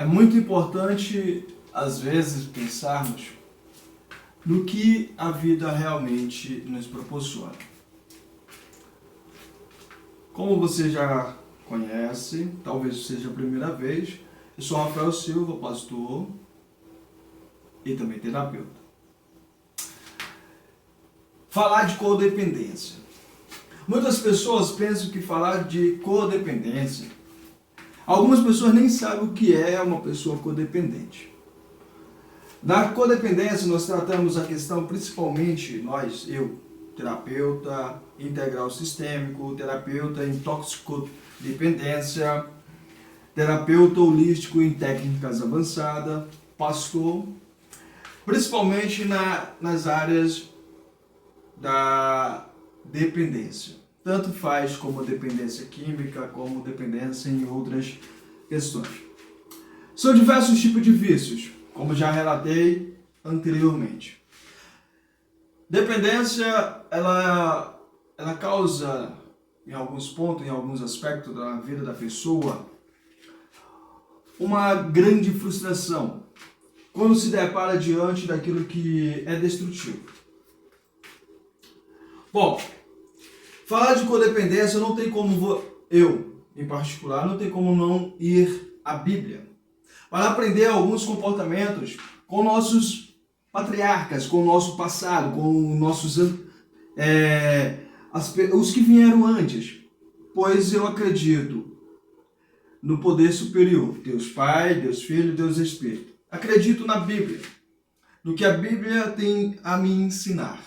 É muito importante, às vezes, pensarmos no que a vida realmente nos proporciona. Como você já conhece, talvez seja a primeira vez, eu sou Rafael Silva, pastor e também terapeuta. Falar de codependência. Muitas pessoas pensam que falar de codependência, algumas pessoas nem sabem o que é uma pessoa codependente. Na codependência nós tratamos a questão principalmente eu, terapeuta integral sistêmico, terapeuta em toxicodependência, terapeuta holístico em técnicas avançadas, pastor, principalmente nas áreas da dependência. Tanto faz como dependência química, como dependência em outras questões. São diversos tipos de vícios, como já relatei anteriormente. Dependência, ela causa, em alguns pontos, em alguns aspectos da vida da pessoa, uma grande frustração quando se depara diante daquilo que é destrutivo. Bom, falar de codependência não tem como em particular, não tem como não ir à Bíblia para aprender alguns comportamentos com nossos patriarcas, com o nosso passado, com nossos os que vieram antes, pois eu acredito no poder superior, Deus Pai, Deus Filho, Deus Espírito. Acredito na Bíblia, no que a Bíblia tem a me ensinar.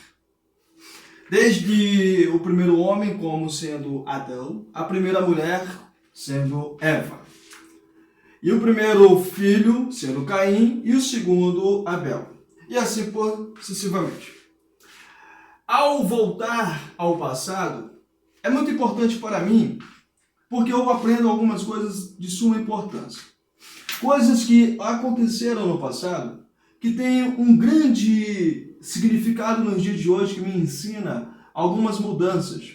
Desde o primeiro homem como sendo Adão, a primeira mulher sendo Eva, e o primeiro filho sendo Caim e o segundo Abel, e assim sucessivamente. Ao voltar ao passado, é muito importante para mim, porque eu aprendo algumas coisas de suma importância. Coisas que aconteceram no passado, que têm um grande significado nos dias de hoje, que me ensina algumas mudanças,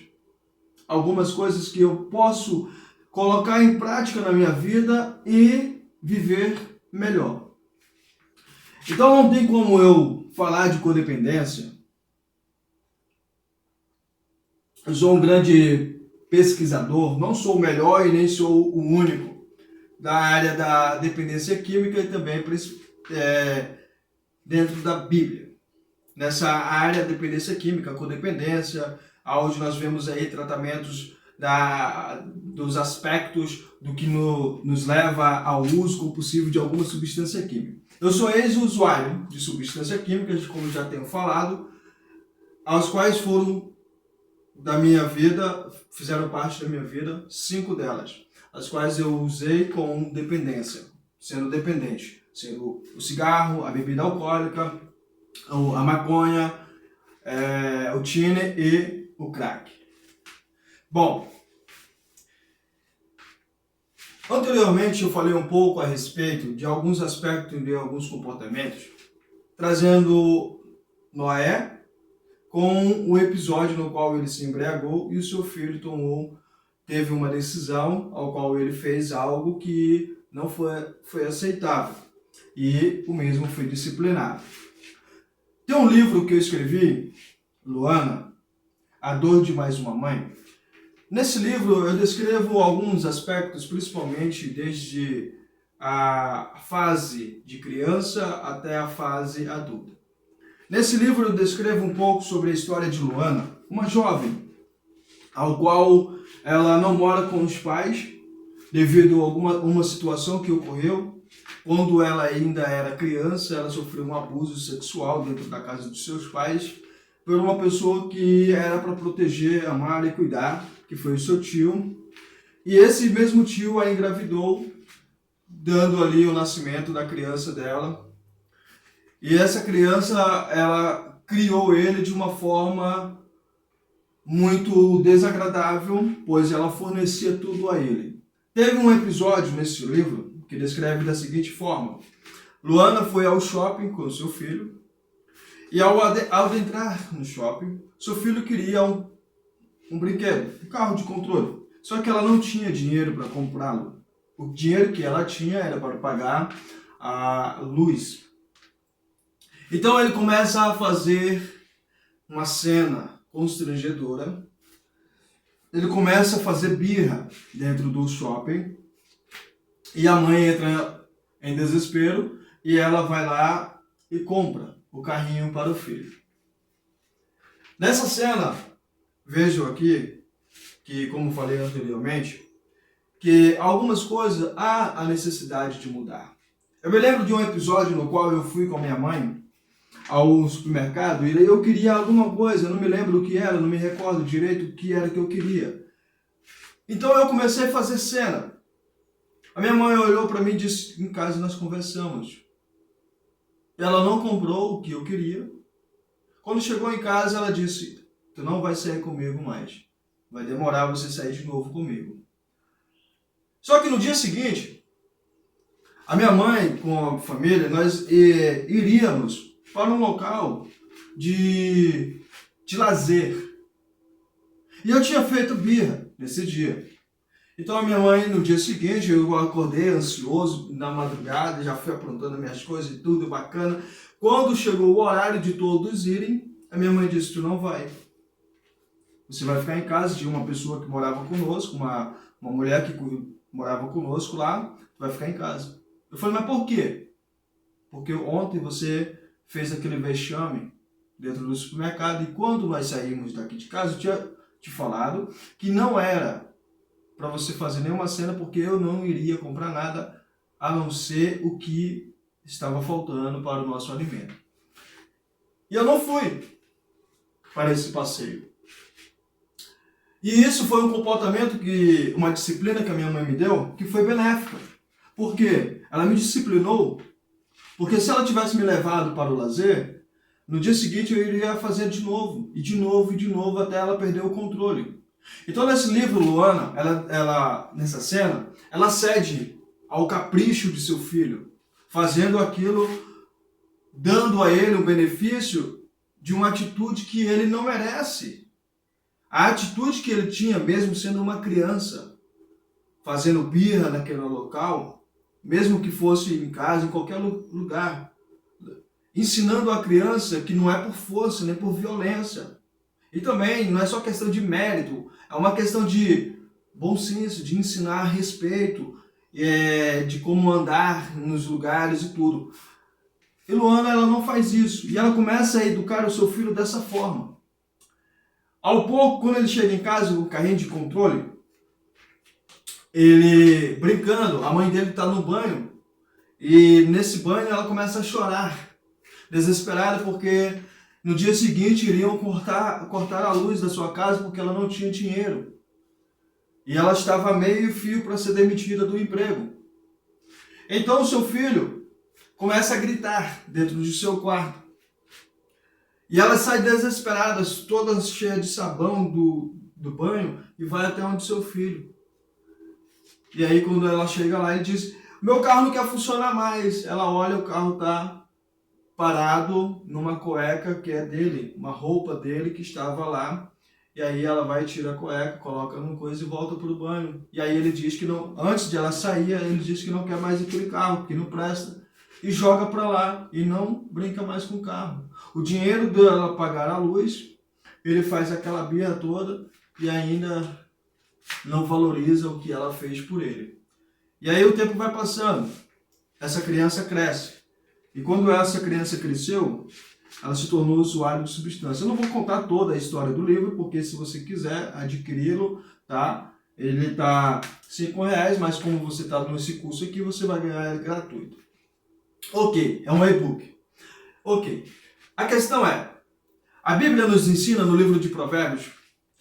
algumas coisas que eu posso colocar em prática na minha vida e viver melhor. Então não tem como eu falar de codependência. Eu sou um grande pesquisador, não sou o melhor e nem sou o único da área da dependência química e também dentro da Bíblia. Nessa área, dependência química, codependência, onde nós vemos aí tratamentos dos aspectos do que nos leva ao uso compulsivo de alguma substância química. Eu sou ex-usuário de substância química, como já tenho falado, aos quais foram da minha vida, fizeram parte da minha vida, 5 delas, as quais eu usei com dependência, sendo dependente, sendo o cigarro, a bebida alcoólica, a maconha, o tine e o crack. Bom, anteriormente eu falei um pouco a respeito de alguns aspectos de alguns comportamentos, trazendo Noé com o episódio no qual ele se embriagou e o seu filho teve uma decisão ao qual ele fez algo que não foi aceitável e o mesmo foi disciplinado. Tem um livro que eu escrevi, Luana, A Dor de Mais Uma Mãe. Nesse livro eu descrevo alguns aspectos, principalmente desde a fase de criança até a fase adulta. Nesse livro eu descrevo um pouco sobre a história de Luana, uma jovem, ao qual ela não mora com os pais, devido a uma situação que ocorreu. Quando ela ainda era criança, ela sofreu um abuso sexual dentro da casa dos seus pais, por uma pessoa que era para proteger, amar e cuidar, que foi o seu tio. E esse mesmo tio a engravidou, dando ali o nascimento da criança dela. E essa criança, ela criou ele de uma forma muito desagradável, pois ela fornecia tudo a ele. Teve um episódio nesse livro que descreve da seguinte forma: Luana foi ao shopping com seu filho e ao adentrar no shopping, seu filho queria um brinquedo, um carro de controle. Só que ela não tinha dinheiro para comprá-lo. o dinheiro que ela tinha era para pagar a luz. Então ele começa a fazer uma cena constrangedora. Ele começa a fazer birra dentro do shopping. E a mãe entra em desespero e ela vai lá e compra o carrinho para o filho. Nessa cena, vejo aqui que, como falei anteriormente, que algumas coisas há a necessidade de mudar. Eu me lembro de um episódio no qual eu fui com a minha mãe ao supermercado e eu queria alguma coisa, eu não me lembro o que era, não me recordo direito o que era que eu queria. Então eu comecei a fazer cena. A minha mãe olhou para mim e disse, em casa nós conversamos. Ela não comprou o que eu queria. Quando chegou em casa, ela disse, tu não vai sair comigo mais. Vai demorar você sair de novo comigo. Só que no dia seguinte, a minha mãe com a família, nós iríamos para um local de lazer. E eu tinha feito birra nesse dia. Então a minha mãe, no dia seguinte, eu acordei ansioso na madrugada, já fui aprontando minhas coisas e tudo bacana. Quando chegou o horário de todos irem, a minha mãe disse, tu não vai. Você vai ficar em casa de uma pessoa que morava conosco, uma mulher que morava conosco lá, tu vai ficar em casa. Eu falei, mas por quê? Porque ontem você fez aquele vexame dentro do supermercado e quando nós saímos daqui de casa, eu tinha te falado que não era para você fazer nenhuma cena, porque eu não iria comprar nada a não ser o que estava faltando para o nosso alimento. E eu não fui para esse passeio. E isso foi um comportamento, uma disciplina que a minha mãe me deu, que foi benéfica. Por quê? Ela me disciplinou, porque se ela tivesse me levado para o lazer, no dia seguinte eu iria fazer de novo, e de novo, e de novo, até ela perder o controle. Então nesse livro, Luana, nessa cena, ela cede ao capricho de seu filho, fazendo aquilo, dando a ele o benefício de uma atitude que ele não merece. A atitude que ele tinha, mesmo sendo uma criança, fazendo birra naquele local, mesmo que fosse em casa, em qualquer lugar, ensinando a criança que não é por força, nem por violência. E também não é só questão de mérito, é uma questão de bom senso, de ensinar respeito, de como andar nos lugares e tudo. E Luana, ela não faz isso. E ela começa a educar o seu filho dessa forma. Ao pouco, quando ele chega em casa, o carrinho de controle, ele brincando, a mãe dele está no banho. E nesse banho ela começa a chorar, desesperada, porque no dia seguinte iriam cortar a luz da sua casa porque ela não tinha dinheiro. E ela estava a meio fio para ser demitida do emprego. Então o seu filho começa a gritar dentro do seu quarto. E ela sai desesperada, toda cheia de sabão do banho, e vai até onde seu filho. E aí quando ela chega lá, ele diz, meu carro não quer funcionar mais. Ela olha, o carro está parado numa cueca que é dele, uma roupa dele que estava lá. E aí ela vai, tira a cueca, coloca numa coisa e volta para o banho. E aí ele diz que não, antes de ela sair, ele diz que não quer mais aquele carro, que não presta. E joga para lá e não brinca mais com o carro. O dinheiro dela pagar a luz, ele faz aquela birra toda e ainda não valoriza o que ela fez por ele. E aí o tempo vai passando, essa criança cresce. E quando essa criança cresceu, ela se tornou usuário de substância. Eu não vou contar toda a história do livro, porque se você quiser adquiri-lo, tá? Ele está R$5, mas como você está nesse curso aqui, você vai ganhar ele gratuito. Ok, é um e-book. Ok, a questão é, a Bíblia nos ensina no livro de Provérbios,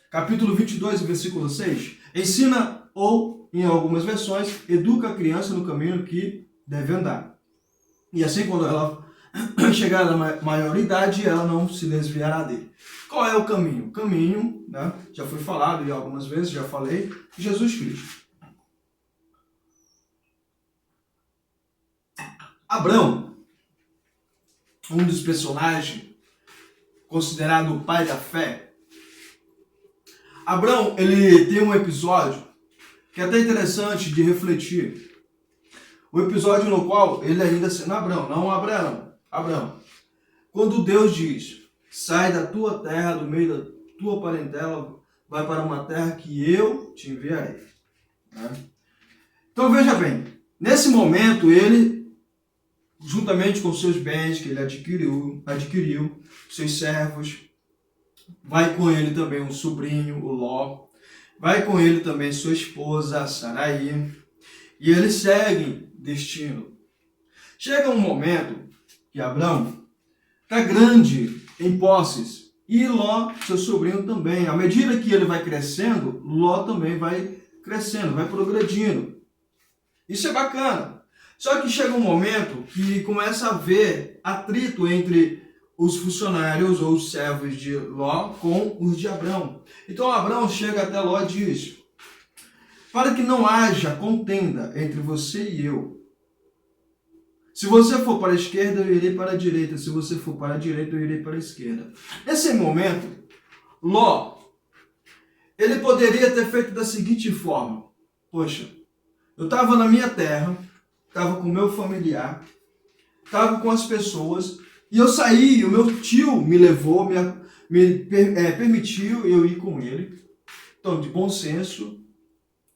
capítulo 22, versículo 6, ensina ou, em algumas versões, educa a criança no caminho que deve andar. E assim, quando ela chegar na maioridade, ela não se desviará dele. Qual é o caminho? O caminho, né, já foi falado e algumas vezes já falei, Jesus Cristo. Abrão, um dos personagens considerado o pai da fé. Abrão, ele tem um episódio que é até interessante de refletir. O episódio no qual ele ainda sendo Abrão, não Abraão. Quando Deus diz, sai da tua terra, do meio da tua parentela, vai para uma terra que eu te enviarei. Né? Então veja bem, nesse momento ele, juntamente com seus bens que ele adquiriu, seus servos, vai com ele também um sobrinho, o Ló, vai com ele também sua esposa, a Saraí, e eles seguem destino. Chega um momento que Abrão está grande em posses, e Ló, seu sobrinho, também. À medida que ele vai crescendo, Ló também vai crescendo, vai progredindo. Isso é bacana. Só que chega um momento que começa a haver atrito entre os funcionários ou os servos de Ló com os de Abrão. Então Abrão chega até Ló e diz, para que não haja contenda entre você e eu. Se você for para a esquerda, eu irei para a direita. Se você for para a direita, eu irei para a esquerda. Nesse momento, Ló, ele poderia ter feito da seguinte forma. Poxa, eu estava na minha terra, estava com o meu familiar, estava com as pessoas, e eu saí, o meu tio me levou, permitiu eu ir com ele. Então, de bom senso,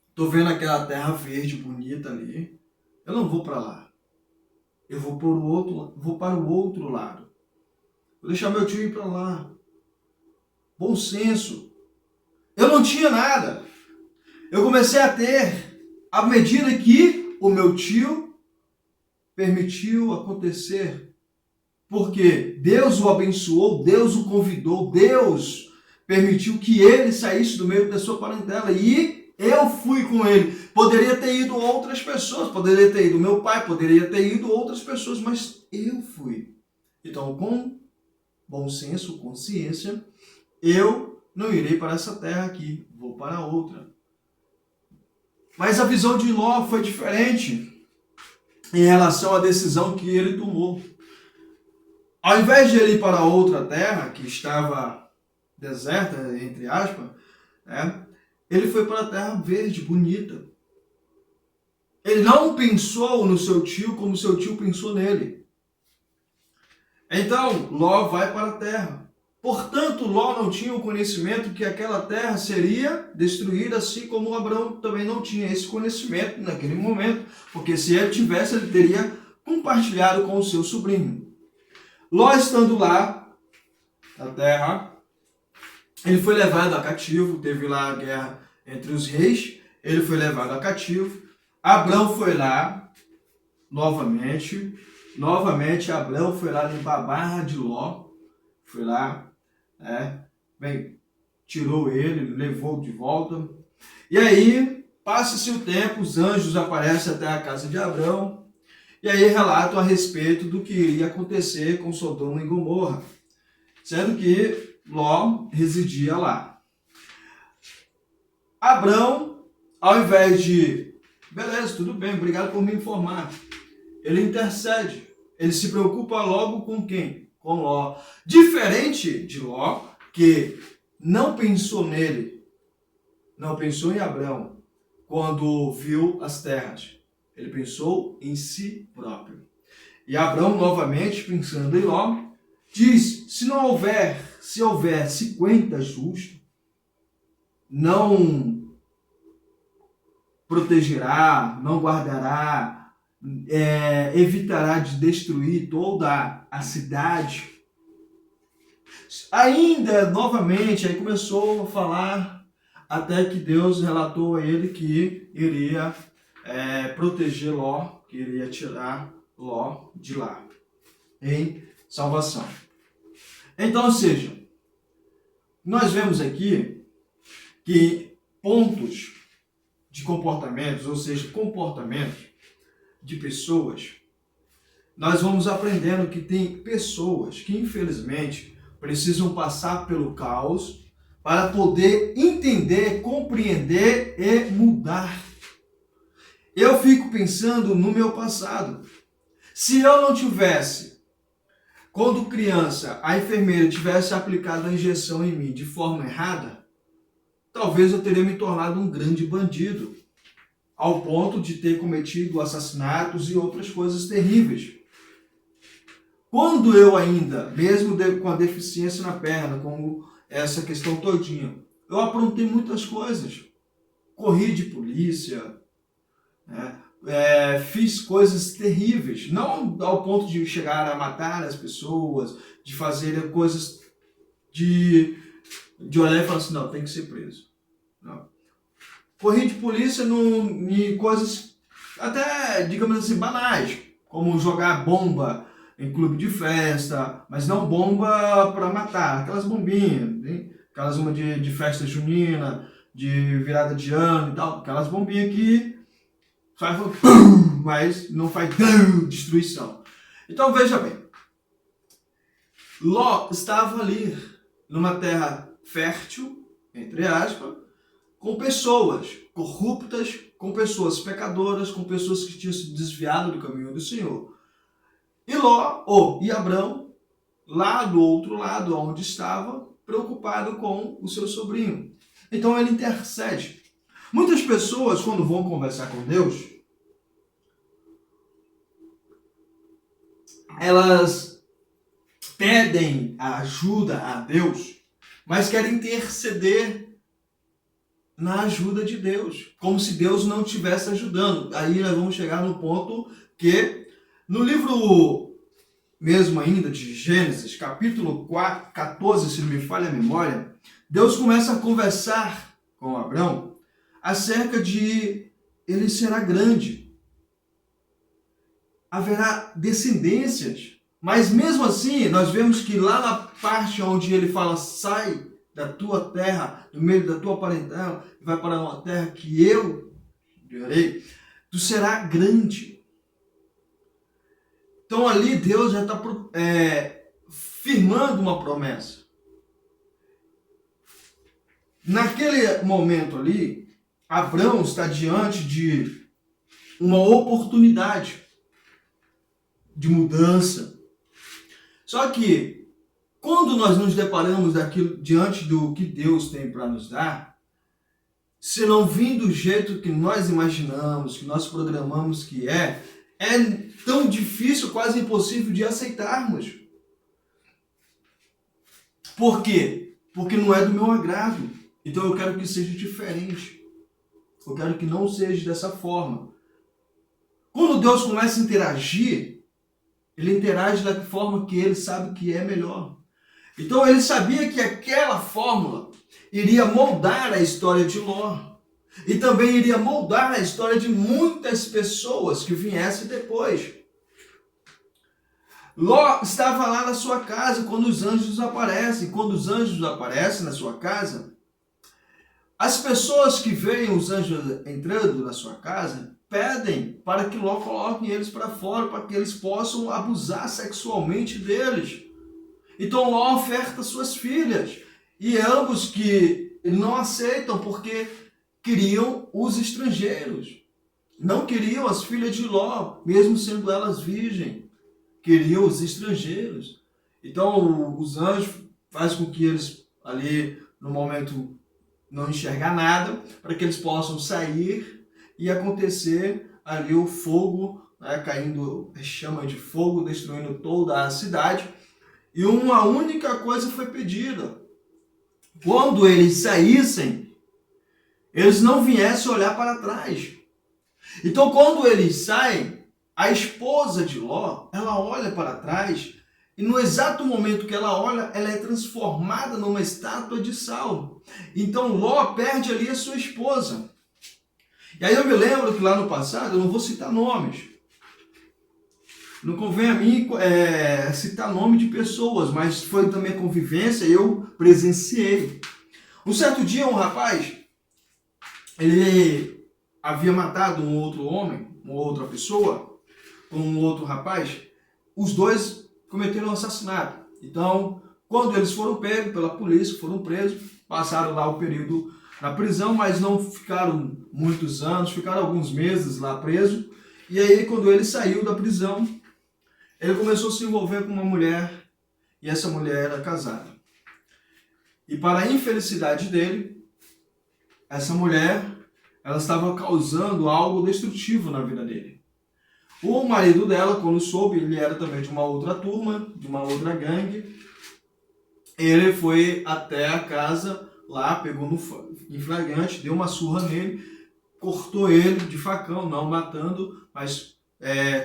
estou vendo aquela terra verde, bonita ali, eu não vou para lá. Eu vou para o outro lado. Vou deixar meu tio ir para lá. Bom senso. Eu não tinha nada. Eu comecei a ter à medida que o meu tio permitiu acontecer. Porque Deus o abençoou, Deus o convidou, Deus permitiu que ele saísse do meio da sua parentela. E eu fui com ele. Poderia ter ido outras pessoas, poderia ter ido meu pai, poderia ter ido outras pessoas, mas eu fui. Então, com bom senso, consciência, eu não irei para essa terra aqui, vou para outra. Mas a visão de Ló foi diferente em relação à decisão que ele tomou. Ao invés de ele ir para outra terra, que estava deserta, entre aspas, né, ele foi para a terra verde, bonita. Ele não pensou no seu tio como seu tio pensou nele. Então, Ló vai para a terra. Portanto, Ló não tinha o conhecimento que aquela terra seria destruída, assim como Abrão também não tinha esse conhecimento naquele momento, porque se ele tivesse, ele teria compartilhado com o seu sobrinho. Ló estando lá, na terra, ele foi levado a cativo, teve lá a guerra entre os reis, ele foi levado a cativo. Abrão foi lá, novamente Abrão foi lá limpar a barra de Ló, foi lá, tirou ele, levou de volta. E aí, passa-se o tempo, os anjos aparecem até a casa de Abrão, e aí relatam a respeito do que iria acontecer com Sodoma e Gomorra, sendo que Ló residia lá. Abrão, ao invés de beleza, tudo bem, obrigado por me informar, ele intercede, ele se preocupa logo com quem? Com Ló. Diferente de Ló, que não pensou nele, não pensou em Abrão, quando viu as terras. Ele pensou em si próprio. E Abrão, novamente, pensando em Ló, diz, se houver 50 justos, não protegerá, não guardará, evitará de destruir toda a cidade. Ainda, novamente, aí começou a falar, até que Deus relatou a ele que iria proteger Ló, que iria tirar Ló de lá, em salvação. Então, ou seja, nós vemos aqui que pontos de comportamentos, ou seja, comportamentos de pessoas, nós vamos aprendendo que tem pessoas que, infelizmente, precisam passar pelo caos para poder entender, compreender e mudar. Eu fico pensando no meu passado. Se eu não tivesse, quando criança, a enfermeira tivesse aplicado a injeção em mim de forma errada, talvez eu teria me tornado um grande bandido. ao ponto de ter cometido assassinatos e outras coisas terríveis. Quando eu ainda, mesmo com a deficiência na perna, como essa questão todinha, eu aprontei muitas coisas. Corri de polícia, né? Fiz coisas terríveis, não ao ponto de chegar a matar as pessoas, de fazer coisas de olhar e falar assim, não, tem que ser preso. Não. Corri de polícia em coisas até, digamos assim, banais, como jogar bomba em clube de festa, mas não bomba para matar, aquelas bombinhas, hein? Aquelas uma de festa junina, de virada de ano e tal, aquelas bombinhas que faz pum, mas não faz destruição. Então veja bem, Ló estava ali numa terra fértil, entre aspas, com pessoas corruptas, com pessoas pecadoras, com pessoas que tinham se desviado do caminho do Senhor. E Abrão, lá do outro lado, onde estava, preocupado com o seu sobrinho. Então ele intercede. Muitas pessoas, quando vão conversar com Deus, elas pedem ajuda a Deus, mas querem interceder na ajuda de Deus, como se Deus não estivesse ajudando. Aí nós vamos chegar no ponto que, no livro mesmo ainda de Gênesis, capítulo 14, se não me falha a memória, Deus começa a conversar com Abrão acerca de ele será grande, haverá descendências, mas mesmo assim nós vemos que lá na parte onde ele fala, sai da tua terra, do meio da tua parentela, e vai para uma terra que eu darei, tu será grande. Então ali Deus já está firmando uma promessa. Naquele momento ali, Abrão está diante de uma oportunidade de mudança. Só que, quando nós nos deparamos diante do que Deus tem para nos dar, se não vir do jeito que nós imaginamos, que nós programamos que é tão difícil, quase impossível de aceitarmos. Por quê? Porque não é do meu agrado. Então eu quero que seja diferente. Eu quero que não seja dessa forma. Quando Deus começa a interagir, ele interage da forma que ele sabe que é melhor. Então ele sabia que aquela fórmula iria moldar a história de Ló. E também iria moldar a história de muitas pessoas que viessem depois. Ló estava lá na sua casa quando os anjos aparecem. Quando os anjos aparecem na sua casa, as pessoas que veem os anjos entrando na sua casa pedem para que Ló coloquem eles para fora, para que eles possam abusar sexualmente deles. Então Ló oferta suas filhas. E ambos que não aceitam porque queriam os estrangeiros. Não queriam as filhas de Ló, mesmo sendo elas virgens. Queriam os estrangeiros. Então os anjos fazem com que eles ali no momento não enxergar nada, para que eles possam sair e acontecer ali o fogo, né, caindo chama de fogo, destruindo toda a cidade. E uma única coisa foi pedida. Quando eles saíssem, eles não viessem olhar para trás. Então quando eles saem, a esposa de Ló, ela olha para trás e no exato momento que ela olha, ela é transformada numa estátua de sal. Então Ló perde ali a sua esposa. E aí eu me lembro que lá no passado, eu não vou citar nomes, não convém a mim citar nome de pessoas, mas foi também a convivência, eu presenciei. Um certo dia um rapaz, ele havia matado um outro homem, uma outra pessoa, um outro rapaz, os dois cometeram um assassinato. Então, quando eles foram pegos pela polícia, foram presos, passaram lá o período na prisão, mas não ficaram muitos anos, ficaram alguns meses lá presos. E aí, quando ele saiu da prisão, ele começou a se envolver com uma mulher, e essa mulher era casada. E para a infelicidade dele, essa mulher ela estava causando algo destrutivo na vida dele. O marido dela, quando soube, ele era também de uma outra turma, de uma outra gangue. Ele foi até a casa lá, pegou em flagrante, deu uma surra nele, cortou ele de facão, não matando, mas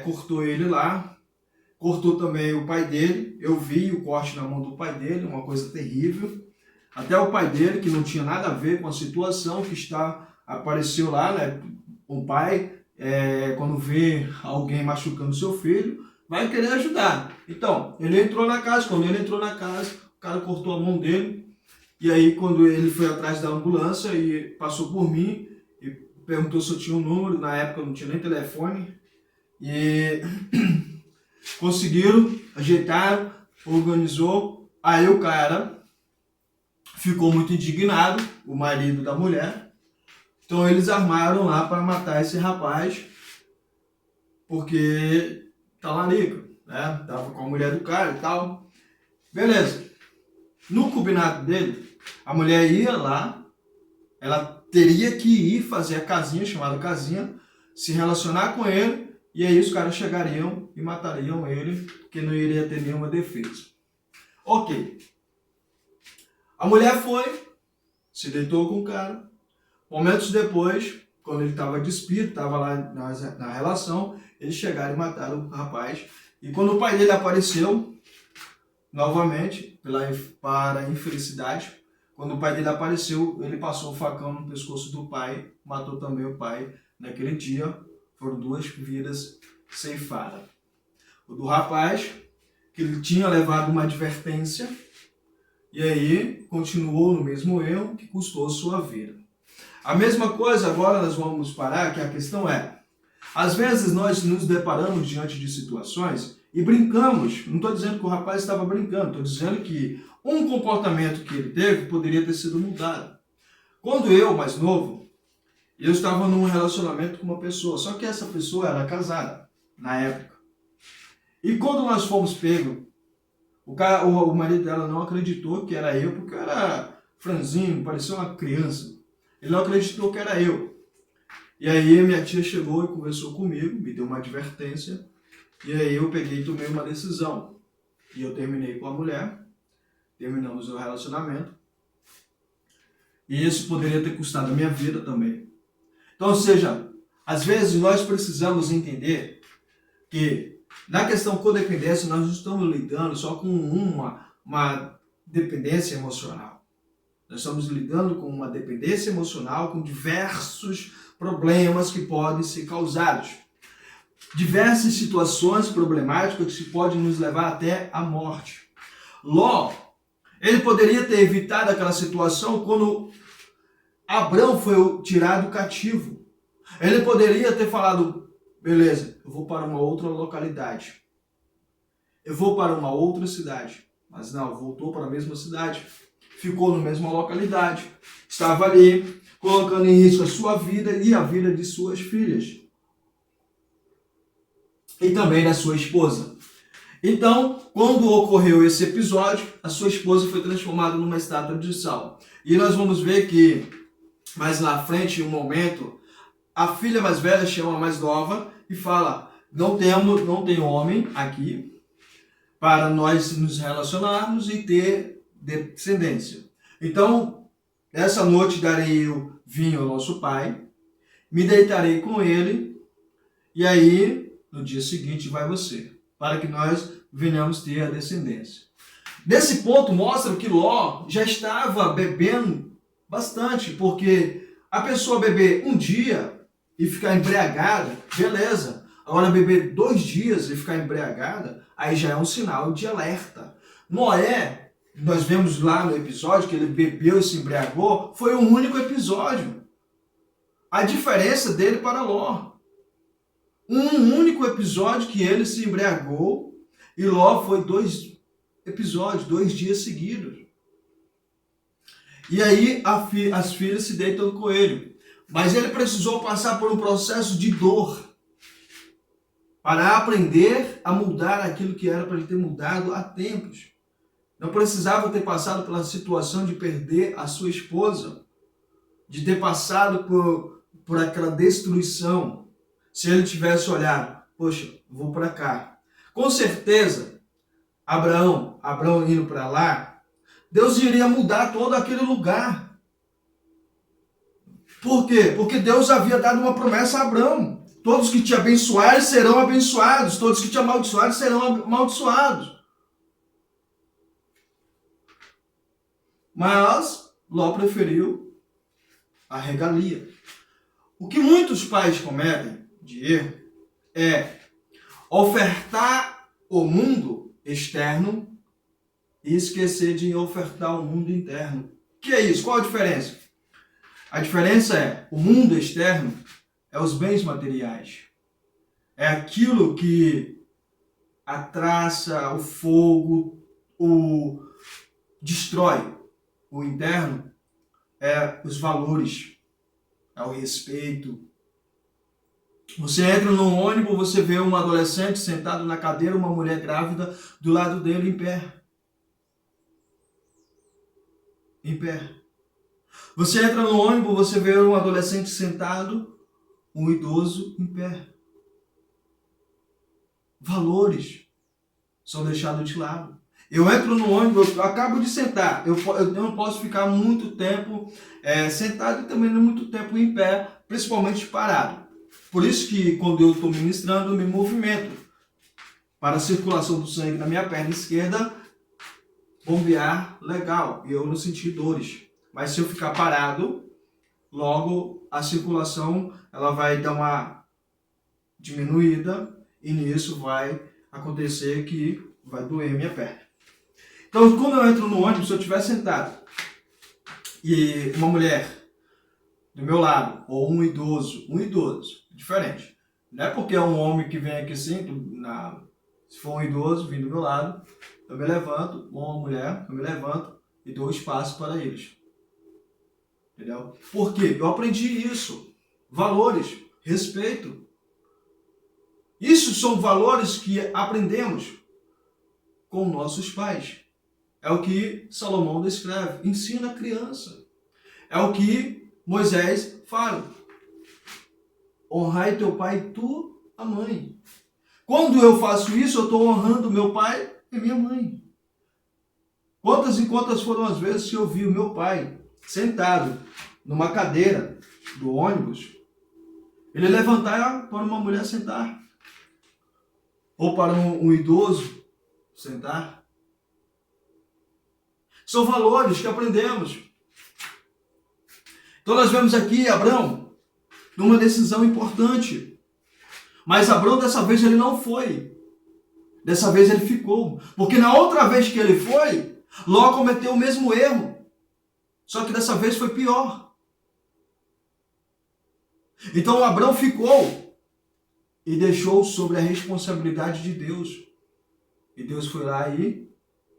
cortou ele lá. Cortou também o pai dele. Eu vi o corte na mão do pai dele, uma coisa terrível. Até o pai dele, que não tinha nada a ver com a situação, apareceu lá, né? O pai, quando vê alguém machucando seu filho, vai querer ajudar. Então, ele entrou na casa. Quando ele entrou na casa, o cara cortou a mão dele. E aí, quando ele foi atrás da ambulância e passou por mim, e perguntou se eu tinha um número. Na época eu não tinha nem telefone. E conseguiram, ajeitaram, organizou. Aí o cara ficou muito indignado, o marido da mulher. Então eles armaram lá para matar esse rapaz, porque tá lá rico, né? Tava com a mulher do cara e tal. Beleza. No combinado dele, a mulher ia lá, ela teria que ir fazer a casinha, chamada casinha, se relacionar com ele, e aí os caras chegariam e matariam ele, porque não iria ter nenhuma defesa. Ok. A mulher foi, se deitou com o cara. Momentos depois, quando ele estava despido, estava lá na relação, eles chegaram e mataram o rapaz. E quando o pai dele apareceu, novamente, para infelicidade, quando o pai dele apareceu, ele passou o facão no pescoço do pai, matou também o pai. Naquele dia, foram 2 vidas ceifadas. O do rapaz, que ele tinha levado uma advertência, e aí continuou no mesmo erro que custou sua vida. A mesma coisa, agora nós vamos parar, que a questão é, às vezes nós nos deparamos diante de situações e brincamos. Não estou dizendo que o rapaz estava brincando, estou dizendo que um comportamento que ele teve poderia ter sido mudado. Quando eu, mais novo, eu estava num relacionamento com uma pessoa, só que essa pessoa era casada na época. E quando nós fomos pegos, o marido dela não acreditou que era eu, porque eu era franzino, parecia uma criança. Ele não acreditou que era eu. E aí minha tia chegou e conversou comigo, me deu uma advertência, e aí eu peguei e tomei uma decisão. E eu terminei com a mulher, terminamos o relacionamento, e isso poderia ter custado a minha vida também. Então, ou seja, às vezes nós precisamos entender que na questão codependência nós não estamos lidando só com uma dependência emocional. Nós estamos lidando com uma dependência emocional, com diversos problemas que podem ser causados. Diversas situações problemáticas que podem nos levar até a morte. Ló, ele poderia ter evitado aquela situação quando Abrão foi tirado cativo. Ele poderia ter falado, beleza, eu vou para uma outra localidade. Eu vou para uma outra cidade. Mas não, voltou para a mesma cidade. Ficou na mesma localidade. Estava ali, colocando em risco a sua vida e a vida de suas filhas. E também da sua esposa. Então, quando ocorreu esse episódio, a sua esposa foi transformada numa estátua de sal. E nós vamos ver que, mais na frente, em um momento, a filha mais velha chama a mais nova e fala, não tem homem aqui para nós nos relacionarmos e ter descendência. Então, essa noite darei eu vinho ao nosso pai, me deitarei com ele, e aí, no dia seguinte, vai você, para que nós venhamos ter a descendência. Nesse ponto, mostra que Ló já estava bebendo bastante, porque a pessoa beber um dia e ficar embriagada, beleza. Agora, beber 2 dias e ficar embriagada, aí já é um sinal de alerta. Noé, nós vemos lá no episódio que ele bebeu e se embriagou, foi um único episódio. A diferença dele para Ló. Um único episódio que ele se embriagou e Ló foi 2 episódios, 2 dias seguidos. E aí as filhas se deitam com ele. Mas ele precisou passar por um processo de dor para aprender a mudar aquilo que era para ele ter mudado há tempos. Não precisava ter passado pela situação de perder a sua esposa, de ter passado por aquela destruição, se ele tivesse olhado, poxa, vou para cá. Com certeza, Abraão indo para lá, Deus iria mudar todo aquele lugar. Por quê? Porque Deus havia dado uma promessa a Abraão. Todos que te abençoarem serão abençoados, todos que te amaldiçoarem serão amaldiçoados. Mas Ló preferiu a regalia. O que muitos pais cometem de erro é ofertar o mundo externo e esquecer de ofertar o mundo interno. O que é isso? Qual a diferença? A diferença é, o mundo externo é os bens materiais. É aquilo que a traça, o fogo, o destrói. O interno é os valores, é o respeito. Você entra num ônibus, você vê um adolescente sentado na cadeira, uma mulher grávida do lado dele em pé. Em pé. Você entra no ônibus, você vê um adolescente sentado, um idoso em pé. Valores são deixados de lado. Eu entro no ônibus, eu acabo de sentar, eu não posso ficar muito tempo sentado e também não muito tempo em pé, principalmente parado. Por isso que quando eu estou ministrando, eu me movimento para a circulação do sangue na minha perna esquerda bombear legal e eu não sentir dores. Mas se eu ficar parado, logo a circulação ela vai dar uma diminuída e nisso vai acontecer que vai doer minha perna. Então, quando eu entro no ônibus, se eu estiver sentado e uma mulher do meu lado, ou um idoso, diferente. Não é porque é um homem que vem aqui assim, se for um idoso vindo do meu lado, eu me levanto, ou uma mulher, eu me levanto e dou espaço para eles. Entendeu? Por quê? Eu aprendi isso. Valores, respeito. Isso são valores que aprendemos com nossos pais. É o que Salomão descreve. Ensina a criança. É o que Moisés fala. Honrai teu pai e tu, a mãe. Quando eu faço isso, eu estou honrando meu pai e minha mãe. Quantas e quantas foram as vezes que eu vi o meu pai sentado numa cadeira do ônibus, ele levantar para uma mulher sentar. Ou para um idoso sentar. São valores que aprendemos. Então nós vemos aqui Abraão numa decisão importante. Mas Abraão dessa vez ele não foi. Dessa vez ele ficou. Porque na outra vez que ele foi, Ló cometeu o mesmo erro. Só que dessa vez foi pior. Então Abraão ficou e deixou sobre a responsabilidade de Deus. E Deus foi lá e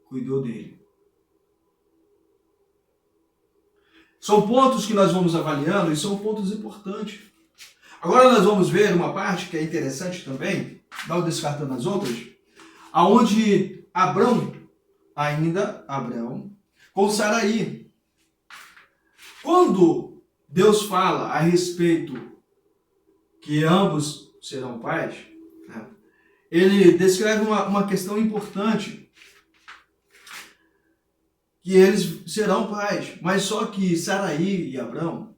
cuidou dele. São pontos que nós vamos avaliando e são pontos importantes. Agora nós vamos ver uma parte que é interessante também, não descartando as outras, aonde Abraão, com Saraí. Quando Deus fala a respeito que ambos serão pais, né, ele descreve uma questão importante, que eles serão pais, mas só que Saraí e Abraão,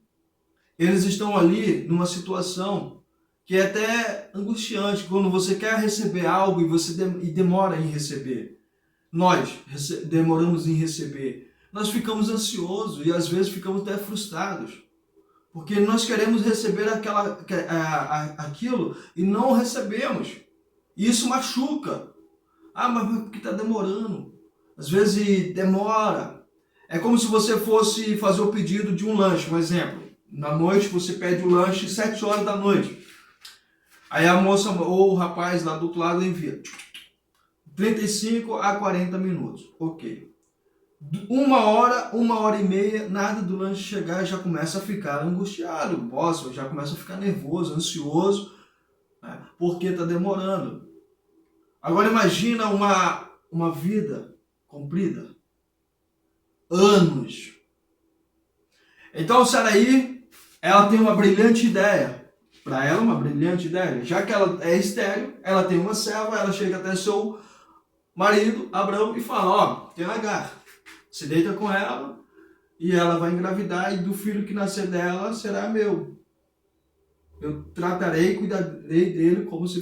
eles estão ali numa situação que é até angustiante, quando você quer receber algo e você demora em receber. Nós demoramos em receber. Nós ficamos ansiosos e às vezes ficamos até frustrados, porque nós queremos receber aquilo e não recebemos. E isso machuca. Ah, mas por que está demorando? Às vezes demora. É como se você fosse fazer o pedido de um lanche, um exemplo. Na noite você pede o lanche 7 horas da noite. Aí a moça ou o rapaz lá do outro lado envia 35 a 40 minutos. Ok. 1 hora e meia, nada do lanche chegar, já começa a ficar angustiado. Nossa, já começa a ficar nervoso, ansioso, né? Porque está demorando. Agora imagina uma vida comprida. Anos. Então Saraí ela tem uma brilhante ideia. Para ela, uma brilhante ideia. Já que ela é estéril, ela tem uma serva, ela chega até seu marido, Abrão, e fala, ó, tem Agar. Se deita com ela e ela vai engravidar e do filho que nascer dela será meu. Eu tratarei e cuidarei dele como se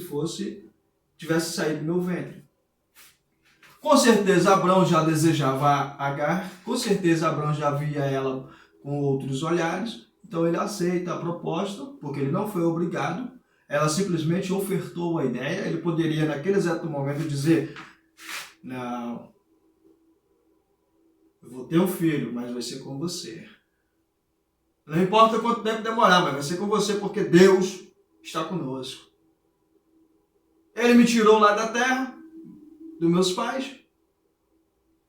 tivesse saído do meu ventre. Com certeza Abrão já desejava Agar, com certeza Abrão já via ela com outros olhares, então ele aceita a proposta, porque ele não foi obrigado, ela simplesmente ofertou a ideia, ele poderia naquele exato momento dizer, não, eu vou ter um filho, mas vai ser com você. Não importa quanto tempo demorar, mas vai ser com você porque Deus está conosco. Ele me tirou lá da terra, dos meus pais.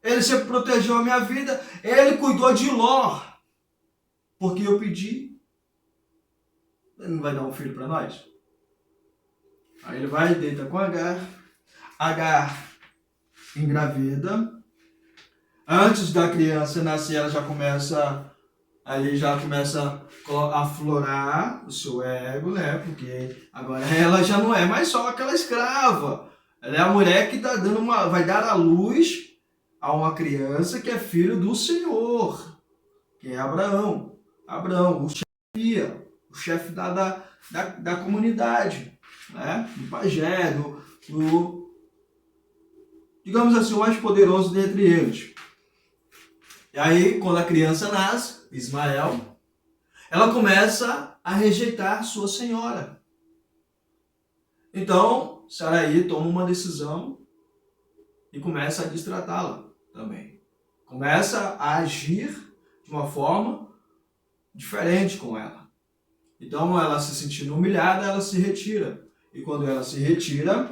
Ele sempre protegeu a minha vida. Ele cuidou de Ló, porque eu pedi. Ele não vai dar um filho para nós? Aí ele vai e deita com Agar. Agar engravida. Antes da criança nascer, ela já começa a aflorar o seu ego, né? Porque agora ela já não é mais só aquela escrava. Ela é a mulher que vai dar à luz a uma criança que é filho do Senhor, que é Abraão. Abraão, o chefe da comunidade, né? Do pajé, digamos assim, o mais poderoso dentre eles. E aí, quando a criança nasce, Ismael, ela começa a rejeitar sua senhora. Então, Sarai toma uma decisão e começa a destratá-la também. Começa a agir de uma forma diferente com ela. Então, ela se sentindo humilhada, ela se retira. E quando ela se retira,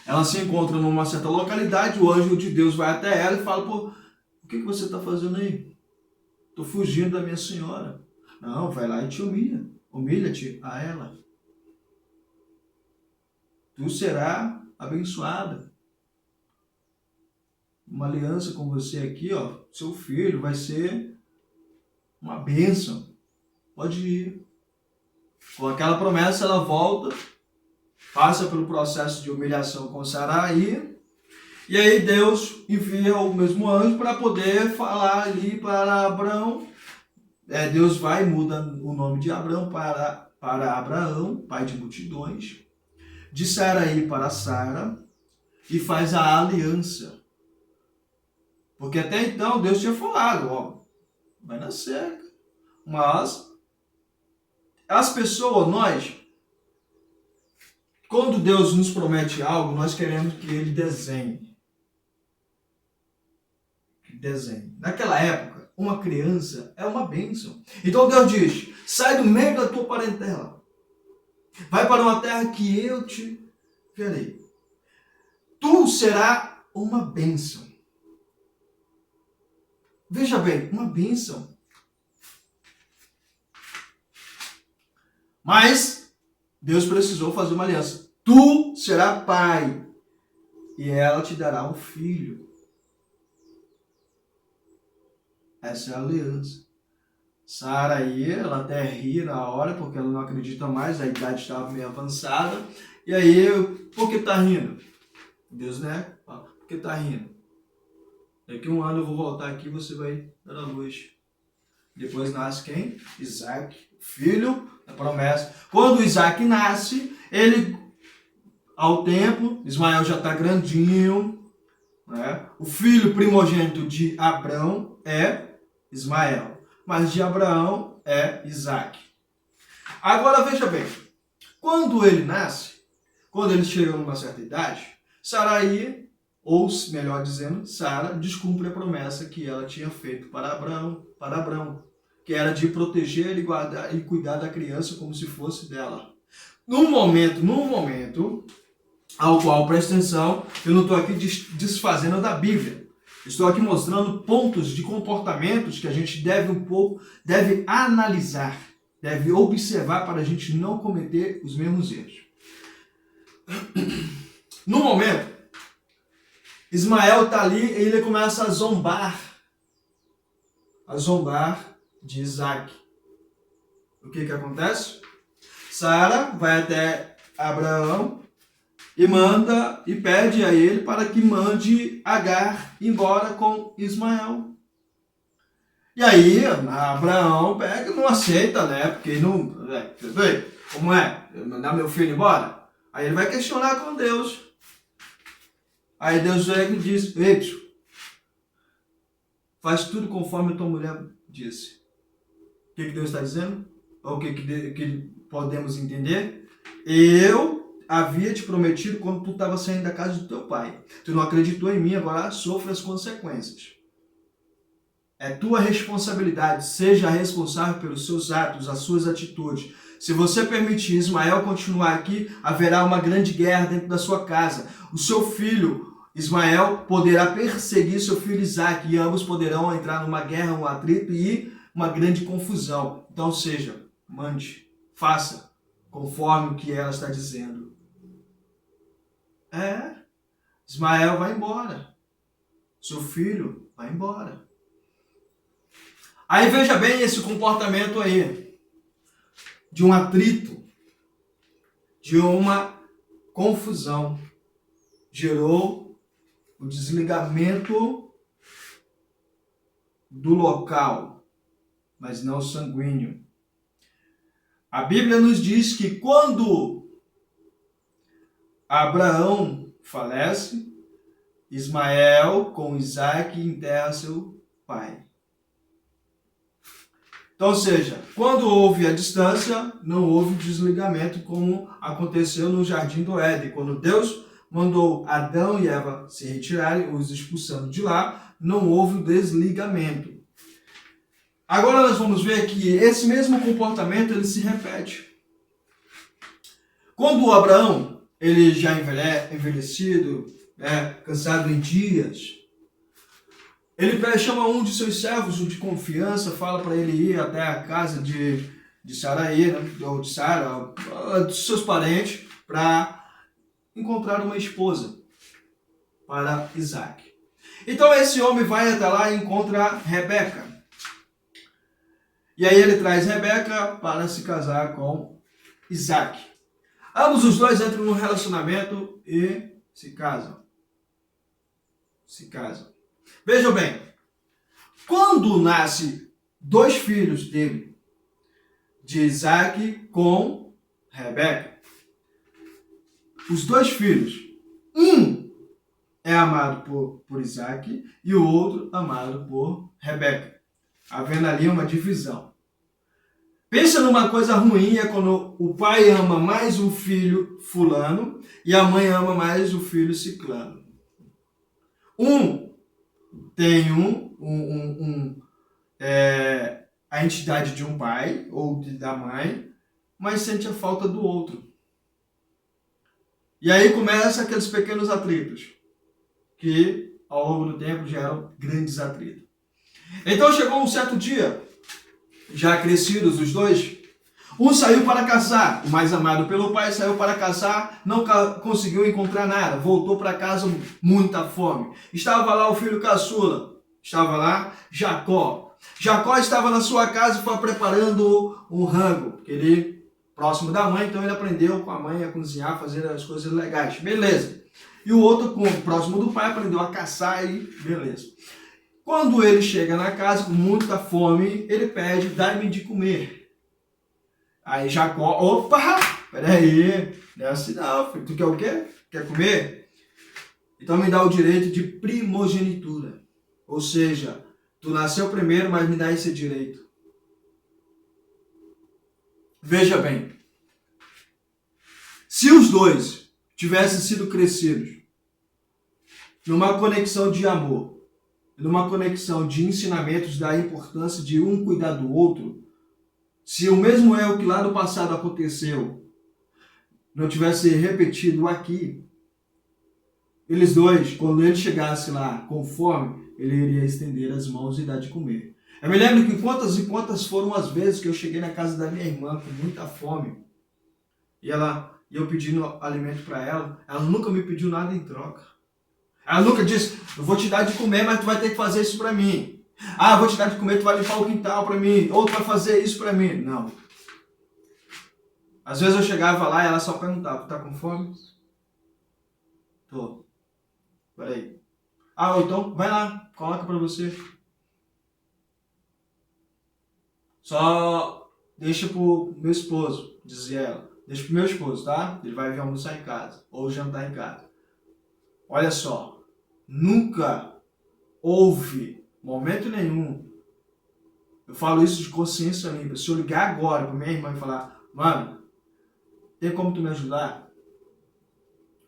ela se encontra numa certa localidade, o anjo de Deus vai até ela e fala, pô, o que você está fazendo aí? Estou fugindo da minha senhora. Não, vai lá e te humilha. Humilha-te a ela. Tu será abençoada. Uma aliança com você aqui, ó. Seu filho vai ser uma bênção. Pode ir. Com aquela promessa, ela volta, passa pelo processo de humilhação com Sarai. E aí Deus envia o mesmo anjo para poder falar ali para Abraão. Deus vai e muda o nome de Abraão para Abraão, pai de multidões. De Sarai para Sara. E faz a aliança. Porque até então Deus tinha falado, ó, vai nascer. Mas as pessoas, nós, quando Deus nos promete algo, nós queremos que Ele desenhe. Naquela época, uma criança é uma bênção. Então Deus diz, sai do meio da tua parentela. Vai para uma terra que eu te verei. Tu será uma bênção. Veja bem, uma bênção. Mas Deus precisou fazer uma aliança. Tu será pai e ela te dará um filho. Essa é a aliança. Sara aí, ela até ri na hora, porque ela não acredita mais, a idade estava meio avançada. E aí, por que tá rindo? Deus, né? Por que tá rindo? Daqui a um ano eu vou voltar aqui e você vai dar a luz. Depois nasce quem? Isaac, filho da promessa. Quando Isaac nasce, ele, ao tempo, Ismael já está grandinho, né? O filho primogênito de Abrão é Ismael, mas de Abraão é Isaac. Agora veja bem, quando ele nasce, quando ele chega numa certa idade, Sarai, ou melhor dizendo, Sara, descumpre a promessa que ela tinha feito para Abrão, que era de proteger e guardar e cuidar da criança como se fosse dela. Num momento ao qual, presta atenção, eu não estou aqui desfazendo da Bíblia. Estou aqui mostrando pontos de comportamentos que a gente deve analisar, deve observar para a gente não cometer os mesmos erros. No momento, Ismael está ali e ele começa a zombar de Isaac. o que acontece? Sara vai até Abraão e manda e pede a ele para que mande Agar embora com Ismael. E aí Abraão pega e não aceita, né? Porque não. Como é? Mandar meu filho embora? Aí ele vai questionar com Deus. Aí Deus vem e diz: ei, faz tudo conforme a tua mulher disse. O que Deus está dizendo? Ou o que podemos entender? Eu havia te prometido quando tu estava saindo da casa do teu pai. Tu não acreditou em mim, agora sofre as consequências. É tua responsabilidade. Seja responsável pelos seus atos, as suas atitudes. Se você permitir Ismael continuar aqui, haverá uma grande guerra dentro da sua casa. O seu filho Ismael poderá perseguir seu filho Isaque e ambos poderão entrar numa guerra, um atrito e uma grande confusão. Então, seja, mande, faça conforme o que ela está dizendo. Ismael vai embora. Seu filho vai embora. Aí veja bem esse comportamento aí, de um atrito, de uma confusão, gerou o desligamento do local, mas não sanguíneo. A Bíblia nos diz que quando Abraão falece, Ismael com Isaque enterra seu pai. Então, ou seja, quando houve a distância, não houve desligamento como aconteceu no Jardim do Éden. Quando Deus mandou Adão e Eva se retirarem, os expulsando de lá, não houve desligamento. Agora nós vamos ver que esse mesmo comportamento ele se repete. Quando o Abraão, ele já envelhecido, cansado em dias, ele chama um de seus servos, um de confiança, fala para ele ir até a casa de Sarai, né, ou de Sara, dos seus parentes, para encontrar uma esposa para Isaque. Então esse homem vai até lá e encontra Rebeca. E aí ele traz Rebeca para se casar com Isaque. Ambos os dois entram no relacionamento e se casam. Vejam bem, quando nasce 2 filhos dele, de Isaque com Rebeca, os 2 filhos, um é amado por Isaque e o outro amado por Rebeca, havendo ali uma divisão. Pensa numa coisa ruim, é quando o pai ama mais o filho fulano e a mãe ama mais o filho ciclano. Tem a entidade de um pai ou da mãe, mas sente a falta do outro. E aí começam aqueles pequenos atritos, que ao longo do tempo geram grandes atritos. Então chegou um certo dia, já crescidos os dois, um saiu para caçar, o mais amado pelo pai saiu para caçar, não conseguiu encontrar nada, voltou para casa muita fome. Estava lá o filho caçula, estava lá Jacó. Jacó estava na sua casa e foi preparando um rango, porque ele, próximo da mãe, então ele aprendeu com a mãe a cozinhar, fazer as coisas legais, beleza. E o outro, próximo do pai, aprendeu a caçar e beleza. Quando ele chega na casa com muita fome, ele pede, dá-me de comer. Aí Jacó, opa, peraí, não é assim não, filho. Tu quer o quê? Quer comer? Então me dá o direito de primogenitura. Ou seja, tu nasceu primeiro, mas me dá esse direito. Veja bem, se os dois tivessem sido crescidos numa conexão de amor, numa conexão de ensinamentos da importância de um cuidar do outro, se o mesmo erro que lá no passado aconteceu não tivesse repetido aqui, eles dois, quando ele chegasse lá com fome, ele iria estender as mãos e dar de comer. Eu me lembro que quantas e quantas foram as vezes que eu cheguei na casa da minha irmã com muita fome e eu pedindo alimento para ela nunca me pediu nada em troca. Ela nunca disse, eu vou te dar de comer, mas tu vai ter que fazer isso para mim. Ah, eu vou te dar de comer, tu vai limpar o quintal para mim, ou tu vai fazer isso para mim. Não. Às vezes eu chegava lá e ela só perguntava, tá com fome? Tô. Peraí. Ah, então vai lá, coloca pra você. Só deixa pro meu esposo, dizia ela. Deixa pro meu esposo, tá? Ele vai vir almoçar em casa, ou jantar em casa. Olha só, nunca houve, momento nenhum, eu falo isso de consciência limpa. Se eu ligar agora pra minha irmã e falar, mano, tem como tu me ajudar?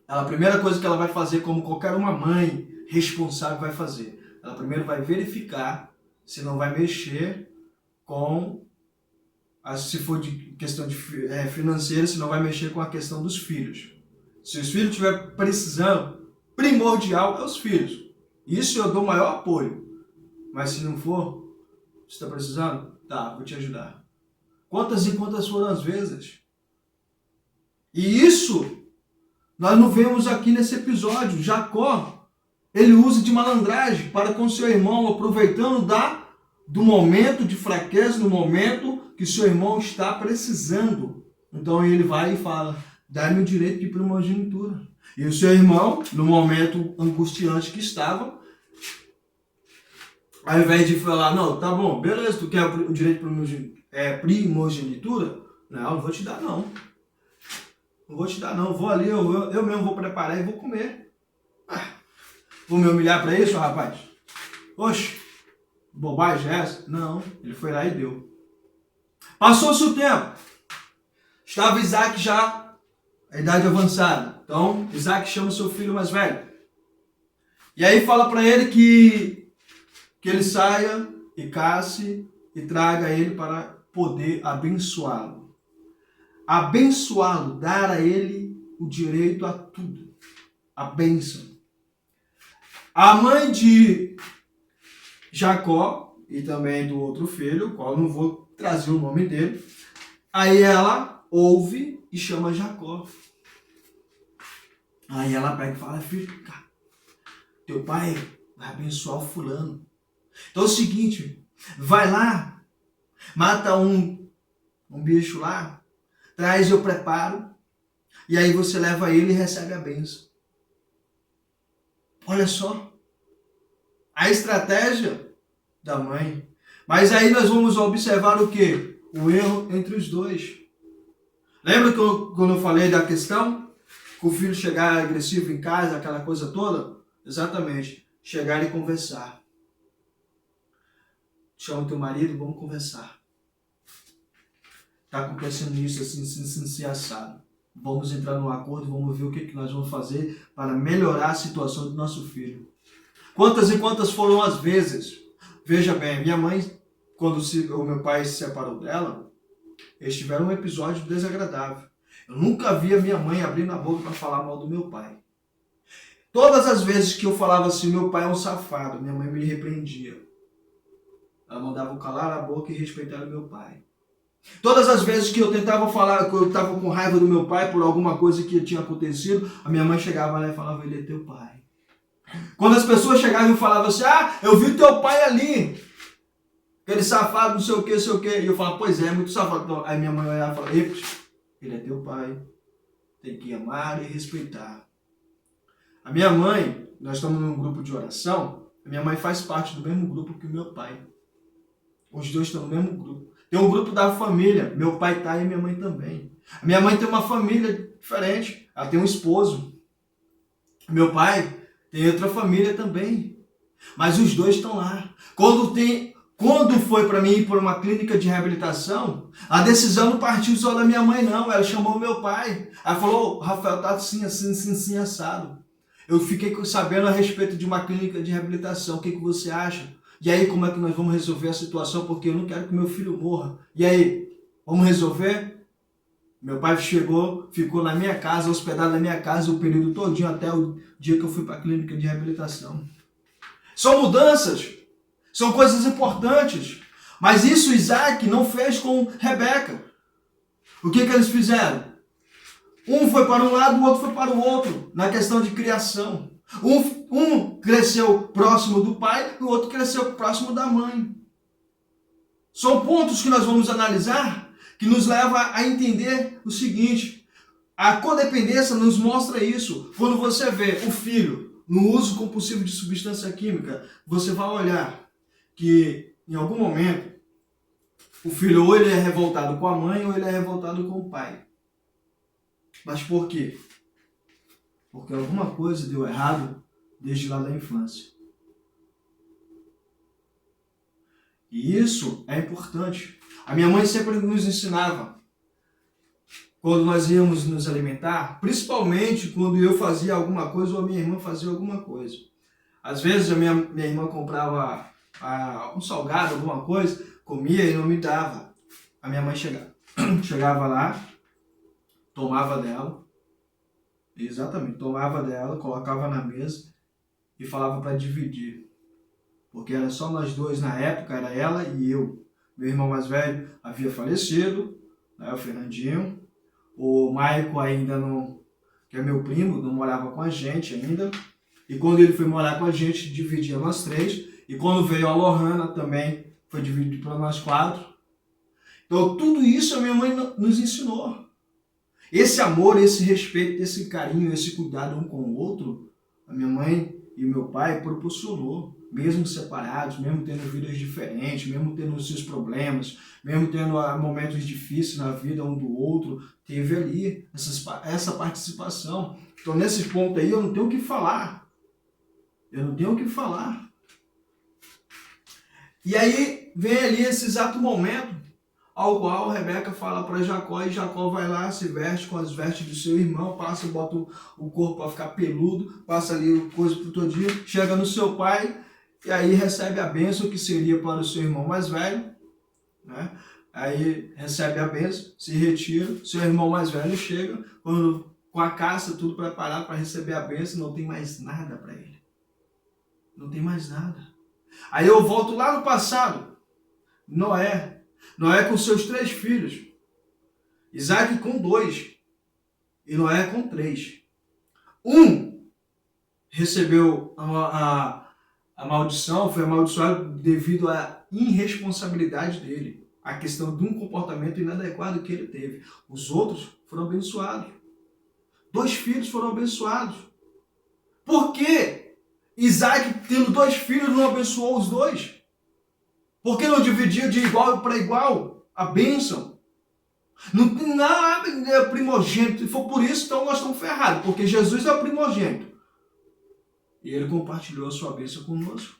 A primeira coisa que ela vai fazer, como qualquer uma mãe responsável vai fazer, ela primeiro vai verificar se não vai mexer com, se for de questão de financeira, se não vai mexer com a questão dos filhos. Se os filhos estiverem precisando, primordial é os filhos. Isso eu dou o maior apoio. Mas se não for, você está precisando? Tá, vou te ajudar. Quantas e quantas foram as vezes? E isso nós não vemos aqui nesse episódio. Jacó, ele usa de malandragem para com seu irmão, aproveitando do momento de fraqueza, no momento que seu irmão está precisando. Então ele vai e fala, dá-me o direito de primogenitura. E o seu irmão, no momento angustiante que estava, ao invés de falar, não, tá bom, beleza, tu quer o direito de primogenitura? Não vou te dar não. Não vou te dar não, vou ali, eu mesmo vou preparar e vou comer. Vou me humilhar para isso, rapaz? Oxe, bobagem é essa? Não, ele foi lá e deu. Passou-se o tempo. Estava Isaac já, a idade avançada. Então, Isaac chama seu filho mais velho. E aí fala para ele que ele saia e casse e traga ele para poder abençoá-lo. Abençoá-lo, dar a ele o direito a tudo. A bênção. A mãe de Jacó e também do outro filho, qual eu não vou trazer o nome dele, aí ela ouve e chama Jacó. Aí ela pega e fala, filho, cara, teu pai vai abençoar o fulano. Então é o seguinte, vai lá, mata um bicho lá, traz, eu preparo, e aí você leva ele e recebe a bênção. Olha só, a estratégia da mãe. Mas aí nós vamos observar o quê? O erro entre os dois. Lembra quando eu falei da questão? Que o filho chegar agressivo em casa, aquela coisa toda? Exatamente, chegar e conversar. Chama teu marido, vamos conversar. Está acontecendo isso assim, assado. Vamos entrar num acordo, vamos ver o que nós vamos fazer para melhorar a situação do nosso filho. Quantas e quantas foram as vezes? Veja bem, minha mãe, quando o meu pai se separou dela, eles tiveram um episódio desagradável. Eu nunca vi a minha mãe abrindo a boca para falar mal do meu pai. Todas as vezes que eu falava assim, meu pai é um safado, minha mãe me repreendia. Ela mandava eu calar a boca e respeitar o meu pai. Todas as vezes que eu tentava falar, que eu estava com raiva do meu pai por alguma coisa que tinha acontecido, a minha mãe chegava lá e falava, ele é teu pai. Quando as pessoas chegavam e falavam assim, eu vi teu pai ali, aquele safado, não sei o que, e eu falava, pois é, muito safado. Então, aí minha mãe olhava e falava, ele é teu pai, tem que amar e respeitar. A minha mãe, nós estamos num grupo de oração, a minha mãe faz parte do mesmo grupo que o meu pai. Os dois estão no mesmo grupo. Tem um grupo da família, meu pai tá e minha mãe também. A minha mãe tem uma família diferente, ela tem um esposo. Meu pai tem outra família também. Mas os dois estão lá. Quando foi para mim ir por uma clínica de reabilitação, a decisão não partiu só da minha mãe, não. Ela chamou meu pai. Ela falou, Rafael, tá assim, assado. Eu fiquei sabendo a respeito de uma clínica de reabilitação. O que você acha? E aí, como é que nós vamos resolver a situação? Porque eu não quero que meu filho morra. E aí, vamos resolver? Meu pai ficou na minha casa, hospedado na minha casa o período todinho, até o dia que eu fui para a clínica de reabilitação. São mudanças, são coisas importantes. Mas isso Isaac não fez com Rebeca. O que eles fizeram? Um foi para um lado, o outro foi para o outro, na questão de criação. Um cresceu próximo do pai e o outro cresceu próximo da mãe. São pontos que nós vamos analisar que nos leva a entender o seguinte: a codependência nos mostra isso. Quando você vê o filho no uso compulsivo de substância química, você vai olhar que em algum momento o filho ou ele é revoltado com a mãe ou ele é revoltado com o pai. Mas por quê? Porque alguma coisa deu errado desde lá da infância. E isso é importante. A minha mãe sempre nos ensinava, quando nós íamos nos alimentar, principalmente quando eu fazia alguma coisa ou a minha irmã fazia alguma coisa. Às vezes a minha irmã comprava um salgado, alguma coisa, comia e não me dava. A minha mãe chegava lá, tomava dela, colocava na mesa e falava para dividir. Porque era só nós dois na época, era ela e eu. Meu irmão mais velho havia falecido, né, o Fernandinho. O Maico ainda não, que é meu primo, não morava com a gente ainda. E quando ele foi morar com a gente, dividia nós três. E quando veio a Lohana também, foi dividido para nós quatro. Então tudo isso a minha mãe nos ensinou. Esse amor, esse respeito, esse carinho, esse cuidado um com o outro, a minha mãe e meu pai proporcionou. Mesmo separados, mesmo tendo vidas diferentes, mesmo tendo os seus problemas, mesmo tendo momentos difíceis na vida um do outro, teve ali essa participação. Então, nesse ponto aí, eu não tenho o que falar. E aí, vem ali esse exato momento ao qual Rebeca fala para Jacó, e Jacó vai lá, se veste com as vestes do seu irmão, bota o corpo para ficar peludo, passa ali o coisa por todo dia, chega no seu pai, e aí recebe a bênção que seria para o seu irmão mais velho, né? Aí recebe a bênção, se retira, seu irmão mais velho chega, com a caça, tudo preparado para receber a bênção, não tem mais nada para ele. Não tem mais nada. Aí eu volto lá no passado, Noé com seus 3 filhos, Isaac com 2 e Noé com 3. Um recebeu a maldição, foi amaldiçoado devido à irresponsabilidade dele, a questão de um comportamento inadequado que ele teve. Os outros foram abençoados. 2 filhos foram abençoados. Por que Isaac, tendo 2 filhos, não abençoou os 2? Por que não dividiu de igual para igual a bênção? Não tem nada, é primogênito. Se for por isso, então nós estamos ferrados, porque Jesus é o primogênito. E ele compartilhou a sua bênção conosco.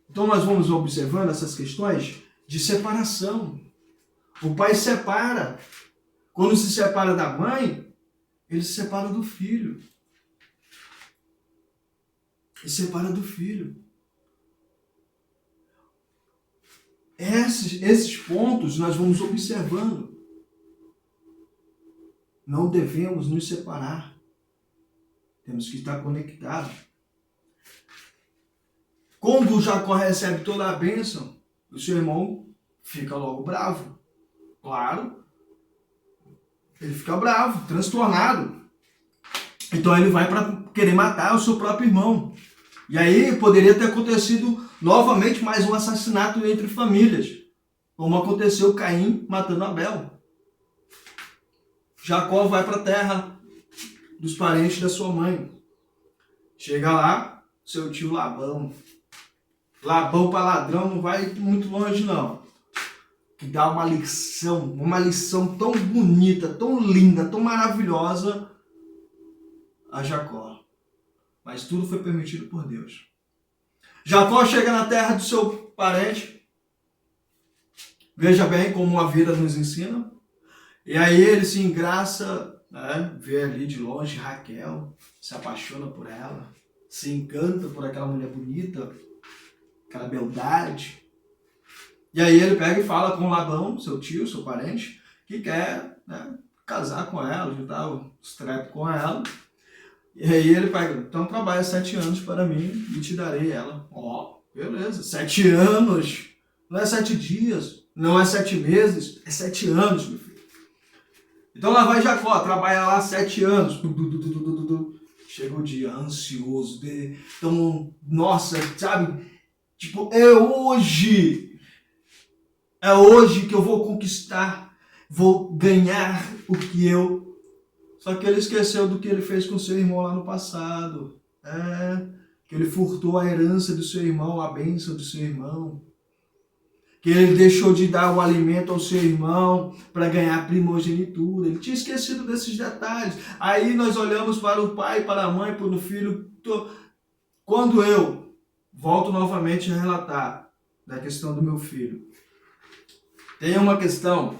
Então nós vamos observando essas questões de separação. O pai separa. Quando se separa da mãe, ele se separa do filho. Ele se separa do filho. Esses pontos nós vamos observando. Não devemos nos separar. Temos que estar conectados. Quando Jacó recebe toda a bênção, o seu irmão fica logo bravo. Claro. Ele fica bravo, transtornado. Então ele vai para querer matar o seu próprio irmão. E aí poderia ter acontecido novamente mais um assassinato entre famílias, como aconteceu Caim matando Abel. Jacó vai para a terra dos parentes da sua mãe. Chega lá, seu tio Labão. Labão para ladrão não vai muito longe não. Que dá uma lição tão bonita, tão linda, tão maravilhosa a Jacó. Mas tudo foi permitido por Deus. Jacó chega na terra do seu parente. Veja bem como a vida nos ensina. E aí ele se engraça, né? Vê ali de longe Raquel, se apaixona por ela, se encanta por aquela mulher bonita, aquela beldade. E aí ele pega e fala com Labão, seu tio, seu parente, que quer, né, casar com ela, juntar os trepos com ela. E aí ele pega, então trabalha 7 anos para mim e te darei ela. Ó, beleza, 7 anos, não é 7 dias, não é 7 meses, é 7 anos, meu filho. Então lá vai Jacó, trabalha lá 7 anos. Chega o dia, ansioso, então, nossa, sabe, tipo, é hoje. É hoje que eu vou conquistar, vou ganhar o que eu... Só que ele esqueceu do que ele fez com seu irmão lá no passado. Que ele furtou a herança do seu irmão, a bênção do seu irmão. Que ele deixou de dar o alimento ao seu irmão para ganhar primogenitura. Ele tinha esquecido desses detalhes. Aí nós olhamos para o pai, para a mãe, para o filho. Quando eu volto novamente a relatar da questão do meu filho, tem uma questão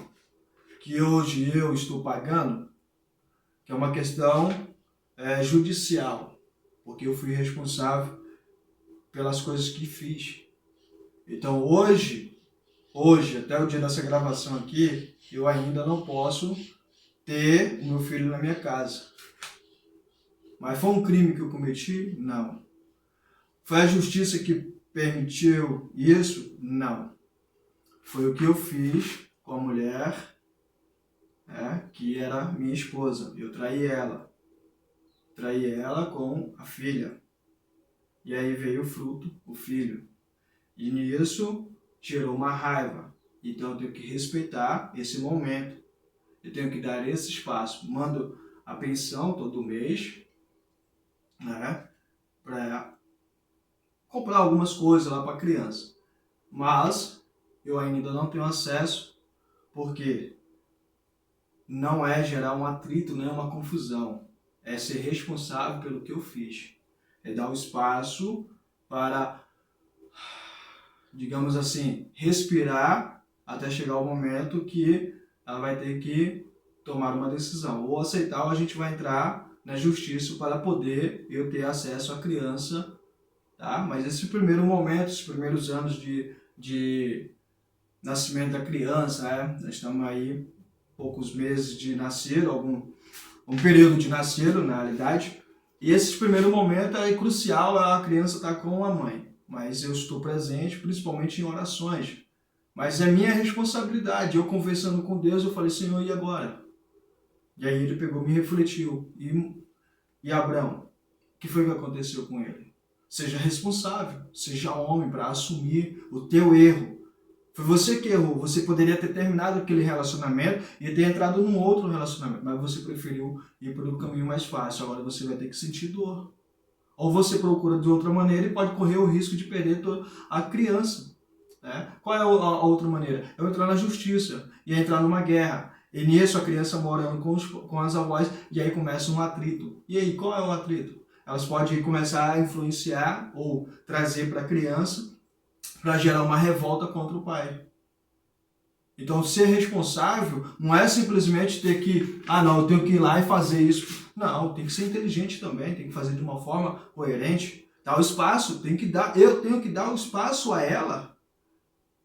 que hoje eu estou pagando, que é uma questão judicial, porque eu fui responsável pelas coisas que fiz. Então hoje, até o dia dessa gravação aqui, eu ainda não posso ter o meu filho na minha casa. Mas foi um crime que eu cometi? Não. Foi a justiça que permitiu isso? Não. Foi o que eu fiz com a mulher, que era minha esposa. Eu traí ela. Traí ela com a filha. E aí veio o fruto, o filho. E nisso gerou uma raiva. Então eu tenho que respeitar esse momento. Eu tenho que dar esse espaço. Mando a pensão todo mês, para comprar algumas coisas lá para a criança. Mas eu ainda não tenho acesso, porque não é gerar um atrito, nem uma confusão. É ser responsável pelo que eu fiz. É dar o espaço para, digamos assim, respirar até chegar o momento que ela vai ter que tomar uma decisão. Ou aceitar, ou a gente vai entrar na justiça para poder eu ter acesso à criança. Tá? Mas esse primeiro momento, esses primeiros anos de nascimento da criança, nós estamos aí poucos meses de nascer, um período de nascer, na realidade, e esse primeiro momento é crucial, a criança estar com a mãe, mas eu estou presente, principalmente em orações, mas é minha responsabilidade. Eu conversando com Deus, eu falei, Senhor, e agora? E aí ele pegou, me refletiu, e Abraão, o que foi que aconteceu com ele? Seja responsável, seja homem para assumir o teu erro. Foi você que errou. Você poderia ter terminado aquele relacionamento e ter entrado num outro relacionamento, mas você preferiu ir pelo caminho mais fácil. Agora você vai ter que sentir dor. Ou você procura de outra maneira e pode correr o risco de perder a criança. Qual é a outra maneira? É entrar na justiça e entrar numa guerra. E nisso a criança morando com as avós e aí começa um atrito. E aí, qual é o atrito? Elas podem começar a influenciar ou trazer para a criança para gerar uma revolta contra o pai. Então, ser responsável não é simplesmente ter que, não, eu tenho que ir lá e fazer isso. Não, tem que ser inteligente também, tem que fazer de uma forma coerente. Dar o espaço, eu tenho que dar o espaço a ela.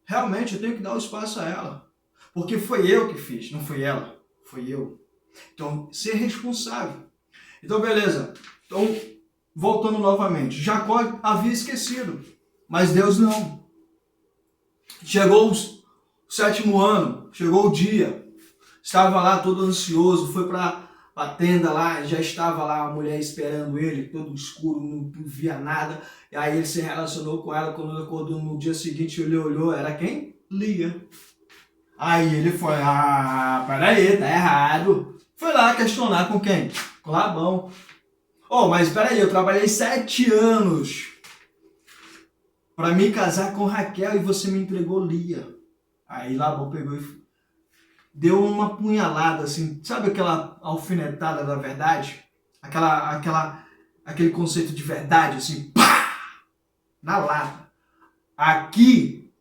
Realmente, eu tenho que dar o espaço a ela. Porque foi eu que fiz, não foi ela, foi eu. Então, ser responsável. Então, beleza. Então, voltando novamente, Jacó havia esquecido, mas Deus não. Chegou o 7º ano, chegou o dia, estava lá todo ansioso, foi para a tenda lá, já estava lá a mulher esperando ele, todo escuro, não via nada, e aí ele se relacionou com ela, quando ele acordou no dia seguinte, ele olhou, era quem? Lia. Aí ele foi, peraí, tá errado. Foi lá questionar com quem? Com Labão. Mas peraí, eu trabalhei 7 anos para me casar com Raquel e você me entregou Lia. Aí Labão pegou e deu uma punhalada, assim, sabe aquela alfinetada da verdade? Aquele conceito de verdade, assim, pá! Na lata. Aqui,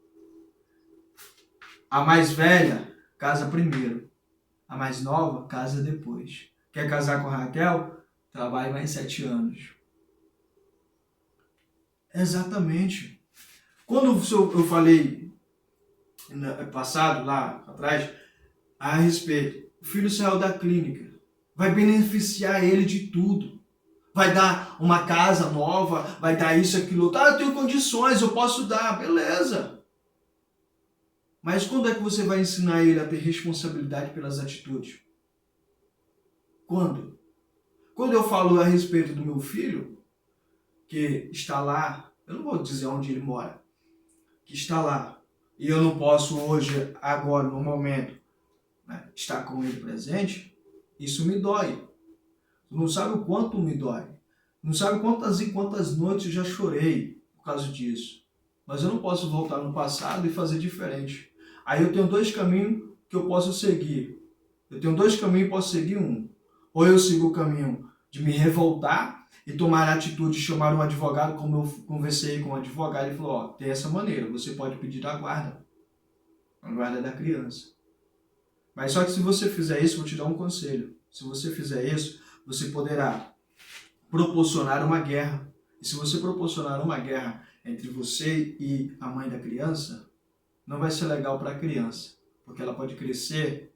a mais velha casa primeiro, a mais nova casa depois. Quer casar com Raquel? Trabalhe mais 7 anos. Exatamente. Quando eu falei passado lá atrás a respeito, o filho saiu da clínica, vai beneficiar ele de tudo. Vai dar uma casa nova, vai dar isso, aquilo. Eu tenho condições, eu posso dar, beleza. Mas quando é que você vai ensinar ele a ter responsabilidade pelas atitudes? Quando? Quando eu falo a respeito do meu filho, que está lá, eu não vou dizer onde ele mora, que está lá, e eu não posso hoje, agora, no momento, né, estar com ele presente, isso me dói. Tu não sabe o quanto me dói. Não sabe quantas e quantas noites eu já chorei por causa disso. Mas eu não posso voltar no passado e fazer diferente. Aí eu tenho dois caminhos que eu posso seguir. Eu tenho dois caminhos e posso seguir um. Ou eu sigo o caminho de me revoltar e tomar a atitude de chamar um advogado, como eu conversei com um advogado, ele falou, ó, tem essa maneira, você pode pedir a guarda da criança. Mas só que se você fizer isso, vou te dar um conselho. Se você fizer isso, você poderá proporcionar uma guerra. E se você proporcionar uma guerra entre você e a mãe da criança, não vai ser legal para a criança, porque ela pode crescer,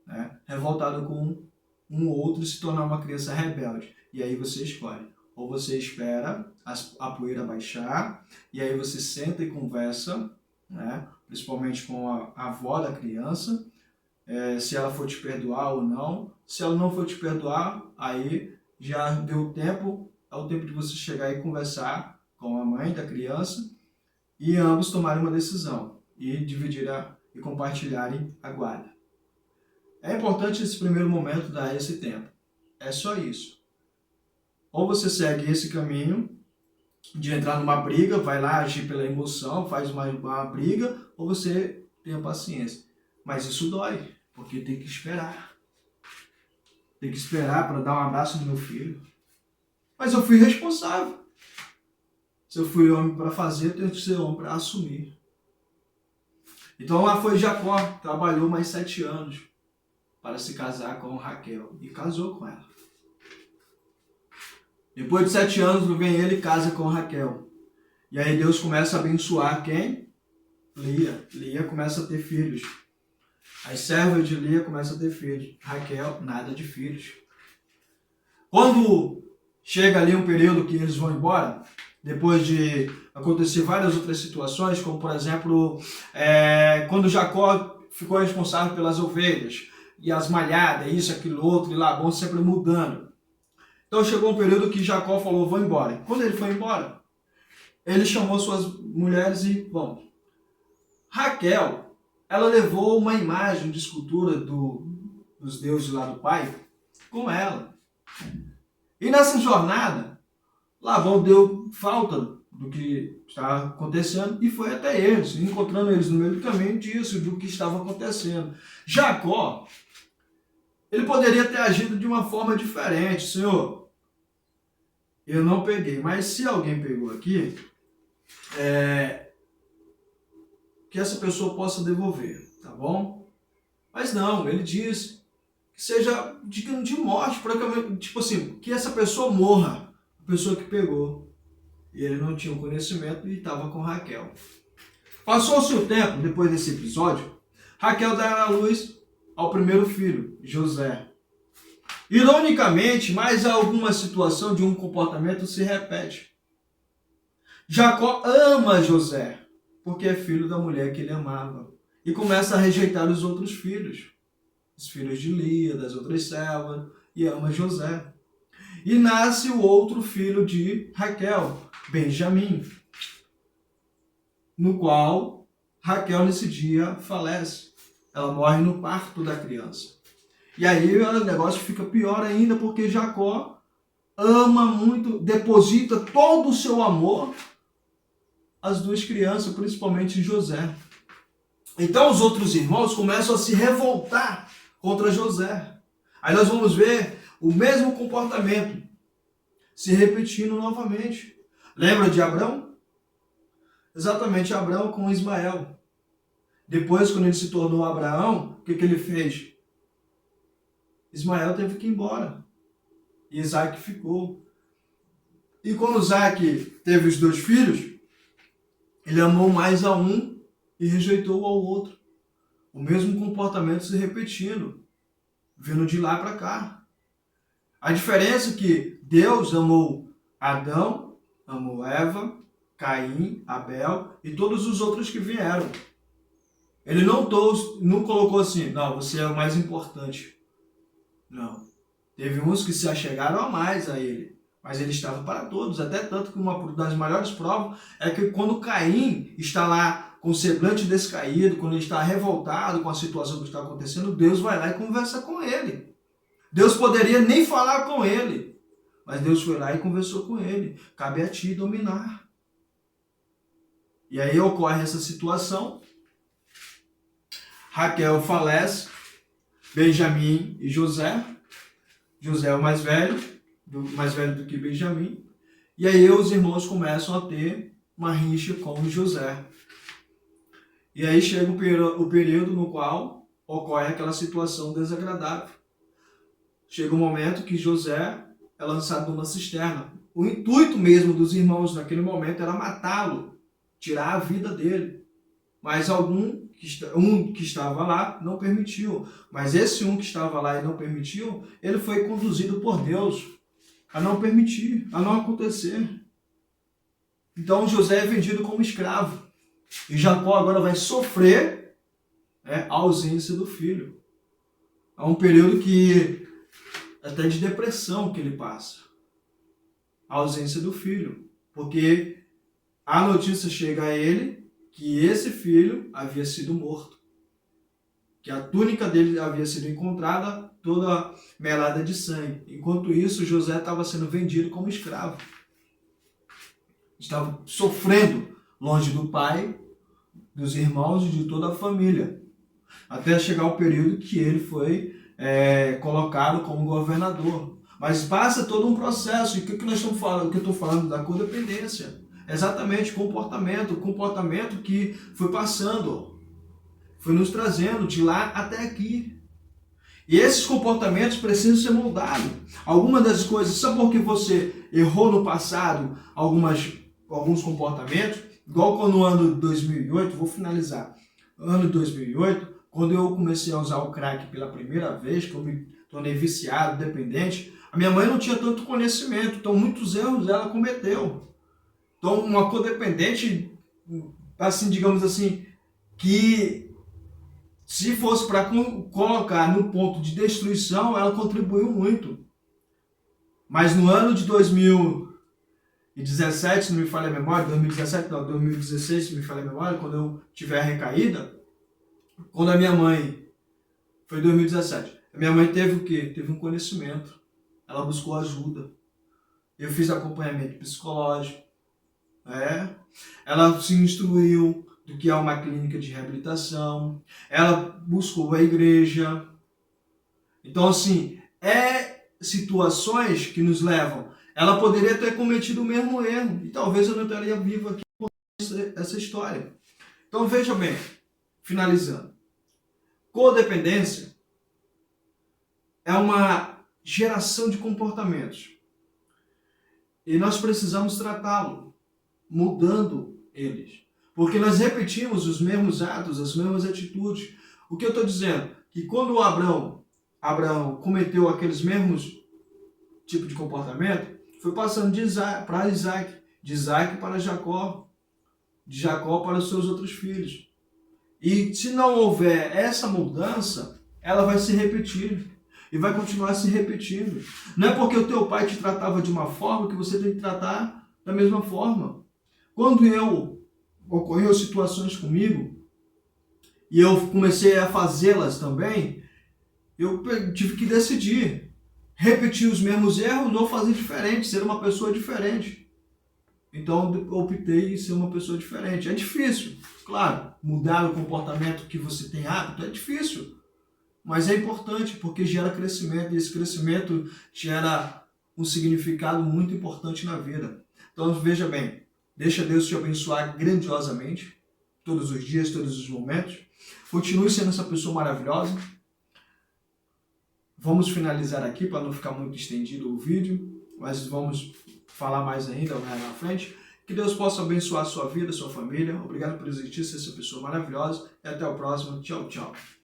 né, revoltada com um outro e se tornar uma criança rebelde. E aí você escolhe. Ou você espera a poeira baixar, e aí você senta e conversa, né, principalmente com a avó da criança, se ela for te perdoar ou não. Se ela não for te perdoar, aí já deu tempo, é o tempo de você chegar e conversar com a mãe da criança e ambos tomarem uma decisão e dividir e compartilharem a guarda. É importante esse primeiro momento dar esse tempo. É só isso. Ou você segue esse caminho de entrar numa briga, vai lá agir pela emoção, faz uma briga, ou você tenha paciência. Mas isso dói, porque tem que esperar. Tem que esperar para dar um abraço no meu filho. Mas eu fui responsável. Se eu fui homem para fazer, eu tenho que ser homem para assumir. Então lá foi Jacó, trabalhou mais 7 anos para se casar com Raquel. E casou com ela. Depois de 7 anos, vem ele e casa com Raquel. E aí Deus começa a abençoar quem? Lia. Lia começa a ter filhos. As servas de Lia começam a ter filhos. Raquel, nada de filhos. Quando chega ali um período que eles vão embora, depois de acontecer várias outras situações, como por exemplo, quando Jacó ficou responsável pelas ovelhas, e as malhadas, isso, aquilo, outro, e Labão sempre mudando. Então chegou um período que Jacó falou, vou embora. Quando ele foi embora, ele chamou suas mulheres e, bom, Raquel, ela levou uma imagem de escultura dos deuses lá do pai com ela. E nessa jornada, Labão deu falta do que estava acontecendo e foi até eles, encontrando eles no meio do caminho disso, do que estava acontecendo. Jacó, ele poderia ter agido de uma forma diferente. Senhor, eu não peguei, mas se alguém pegou aqui, que essa pessoa possa devolver, tá bom? Mas não, ele diz que seja de morte, tipo assim, que essa pessoa morra, a pessoa que pegou. E ele não tinha o conhecimento e estava com Raquel. Passou-se o tempo, depois desse episódio, Raquel dá à luz ao primeiro filho, José. Ironicamente, mais alguma situação de um comportamento se repete. Jacó ama José, porque é filho da mulher que ele amava. E começa a rejeitar os outros filhos. Os filhos de Lia, das outras servas, e ama José. E nasce o outro filho de Raquel, Benjamim, no qual Raquel nesse dia falece. Ela morre no parto da criança. E aí o negócio fica pior ainda, porque Jacó ama muito, deposita todo o seu amor às duas crianças, principalmente José. Então os outros irmãos começam a se revoltar contra José. Aí nós vamos ver o mesmo comportamento se repetindo novamente. Lembra de Abrão? Exatamente, Abrão com Ismael. Depois, quando ele se tornou Abraão, o que ele fez? Ismael teve que ir embora. E Isaac ficou. E quando Isaac teve os 2 filhos, ele amou mais a um e rejeitou ao outro. O mesmo comportamento se repetindo, vindo de lá para cá. A diferença é que Deus amou Adão, amou Eva, Caim, Abel e todos os outros que vieram. Ele não colocou assim, não, você é o mais importante. Não. Teve uns que se achegaram a mais a ele, mas ele estava para todos. Até tanto que uma das maiores provas é que quando Caim está lá com o semblante descaído, quando ele está revoltado com a situação que está acontecendo, Deus vai lá e conversa com ele. Deus poderia nem falar com ele, mas Deus foi lá e conversou com ele. Cabe a ti dominar. E aí ocorre essa situação. Raquel falece, Benjamim e José. José é o mais velho do que Benjamim. E aí os irmãos começam a ter uma rixa com José. E aí chega o período no qual ocorre aquela situação desagradável. Chega um momento que José é lançado numa cisterna. O intuito mesmo dos irmãos naquele momento era matá-lo, tirar a vida dele. Mas um que estava lá não permitiu. Mas esse um que estava lá e não permitiu, ele foi conduzido por Deus a não permitir, a não acontecer. Então José é vendido como escravo. E Jacó agora vai sofrer a ausência do filho. É um período que até de depressão que ele passa. A ausência do filho. Porque a notícia chega a ele que esse filho havia sido morto. Que a túnica dele havia sido encontrada toda melada de sangue. Enquanto isso, José estava sendo vendido como escravo. Estava sofrendo longe do pai, dos irmãos e de toda a família. Até chegar o período que ele foi colocado como governador. Mas passa todo um processo. E o que nós estamos falando? O que eu estou falando da codependência. Exatamente, comportamento que foi passando, foi nos trazendo de lá até aqui. E esses comportamentos precisam ser moldados. Algumas das coisas, só porque você errou no passado alguns comportamentos, igual quando no ano de 2008, vou finalizar, ano de 2008, quando eu comecei a usar o crack pela primeira vez, que eu me tornei viciado, dependente, a minha mãe não tinha tanto conhecimento, então muitos erros ela cometeu. Então, uma codependente, assim, digamos assim, que se fosse para colocar no ponto de destruição, ela contribuiu muito. Mas no ano de 2017, se não me falha a memória, 2016, se não me falha a memória, quando eu tiver a recaída, quando a minha mãe, foi 2017, a minha mãe teve o quê? Teve um conhecimento. Ela buscou ajuda. Eu fiz acompanhamento psicológico. Ela se instruiu do que é uma clínica de reabilitação, ela buscou a igreja. Então, assim, situações que nos levam. Ela poderia ter cometido o mesmo erro, e talvez eu não estaria vivo aqui com essa história. Então, veja bem, finalizando. Codependência é uma geração de comportamentos. E nós precisamos tratá-lo, mudando eles. Porque nós repetimos os mesmos atos, as mesmas atitudes. O que eu estou dizendo? Que quando Abraão cometeu aqueles mesmos tipos de comportamento, foi passando de Isaac para Isaac, de Isaac para Jacó, de Jacó para os seus outros filhos. E se não houver essa mudança, ela vai se repetir. E vai continuar se repetindo. Não é porque o teu pai te tratava de uma forma que você tem que tratar da mesma forma. Quando ocorreu situações comigo, e eu comecei a fazê-las também, eu tive que decidir. Repetir os mesmos erros ou fazer diferente, ser uma pessoa diferente. Então eu optei em ser uma pessoa diferente. É difícil, claro, mudar o comportamento que você tem hábito é difícil. Mas é importante porque gera crescimento e esse crescimento gera um significado muito importante na vida. Então veja bem, deixa Deus te abençoar grandiosamente, todos os dias, todos os momentos. Continue sendo essa pessoa maravilhosa. Vamos finalizar aqui para não ficar muito estendido o vídeo, mas vamos falar mais ainda mais na frente. Que Deus possa abençoar a sua vida, a sua família. Obrigado por existir, ser essa pessoa maravilhosa. E até o próximo. Tchau, tchau.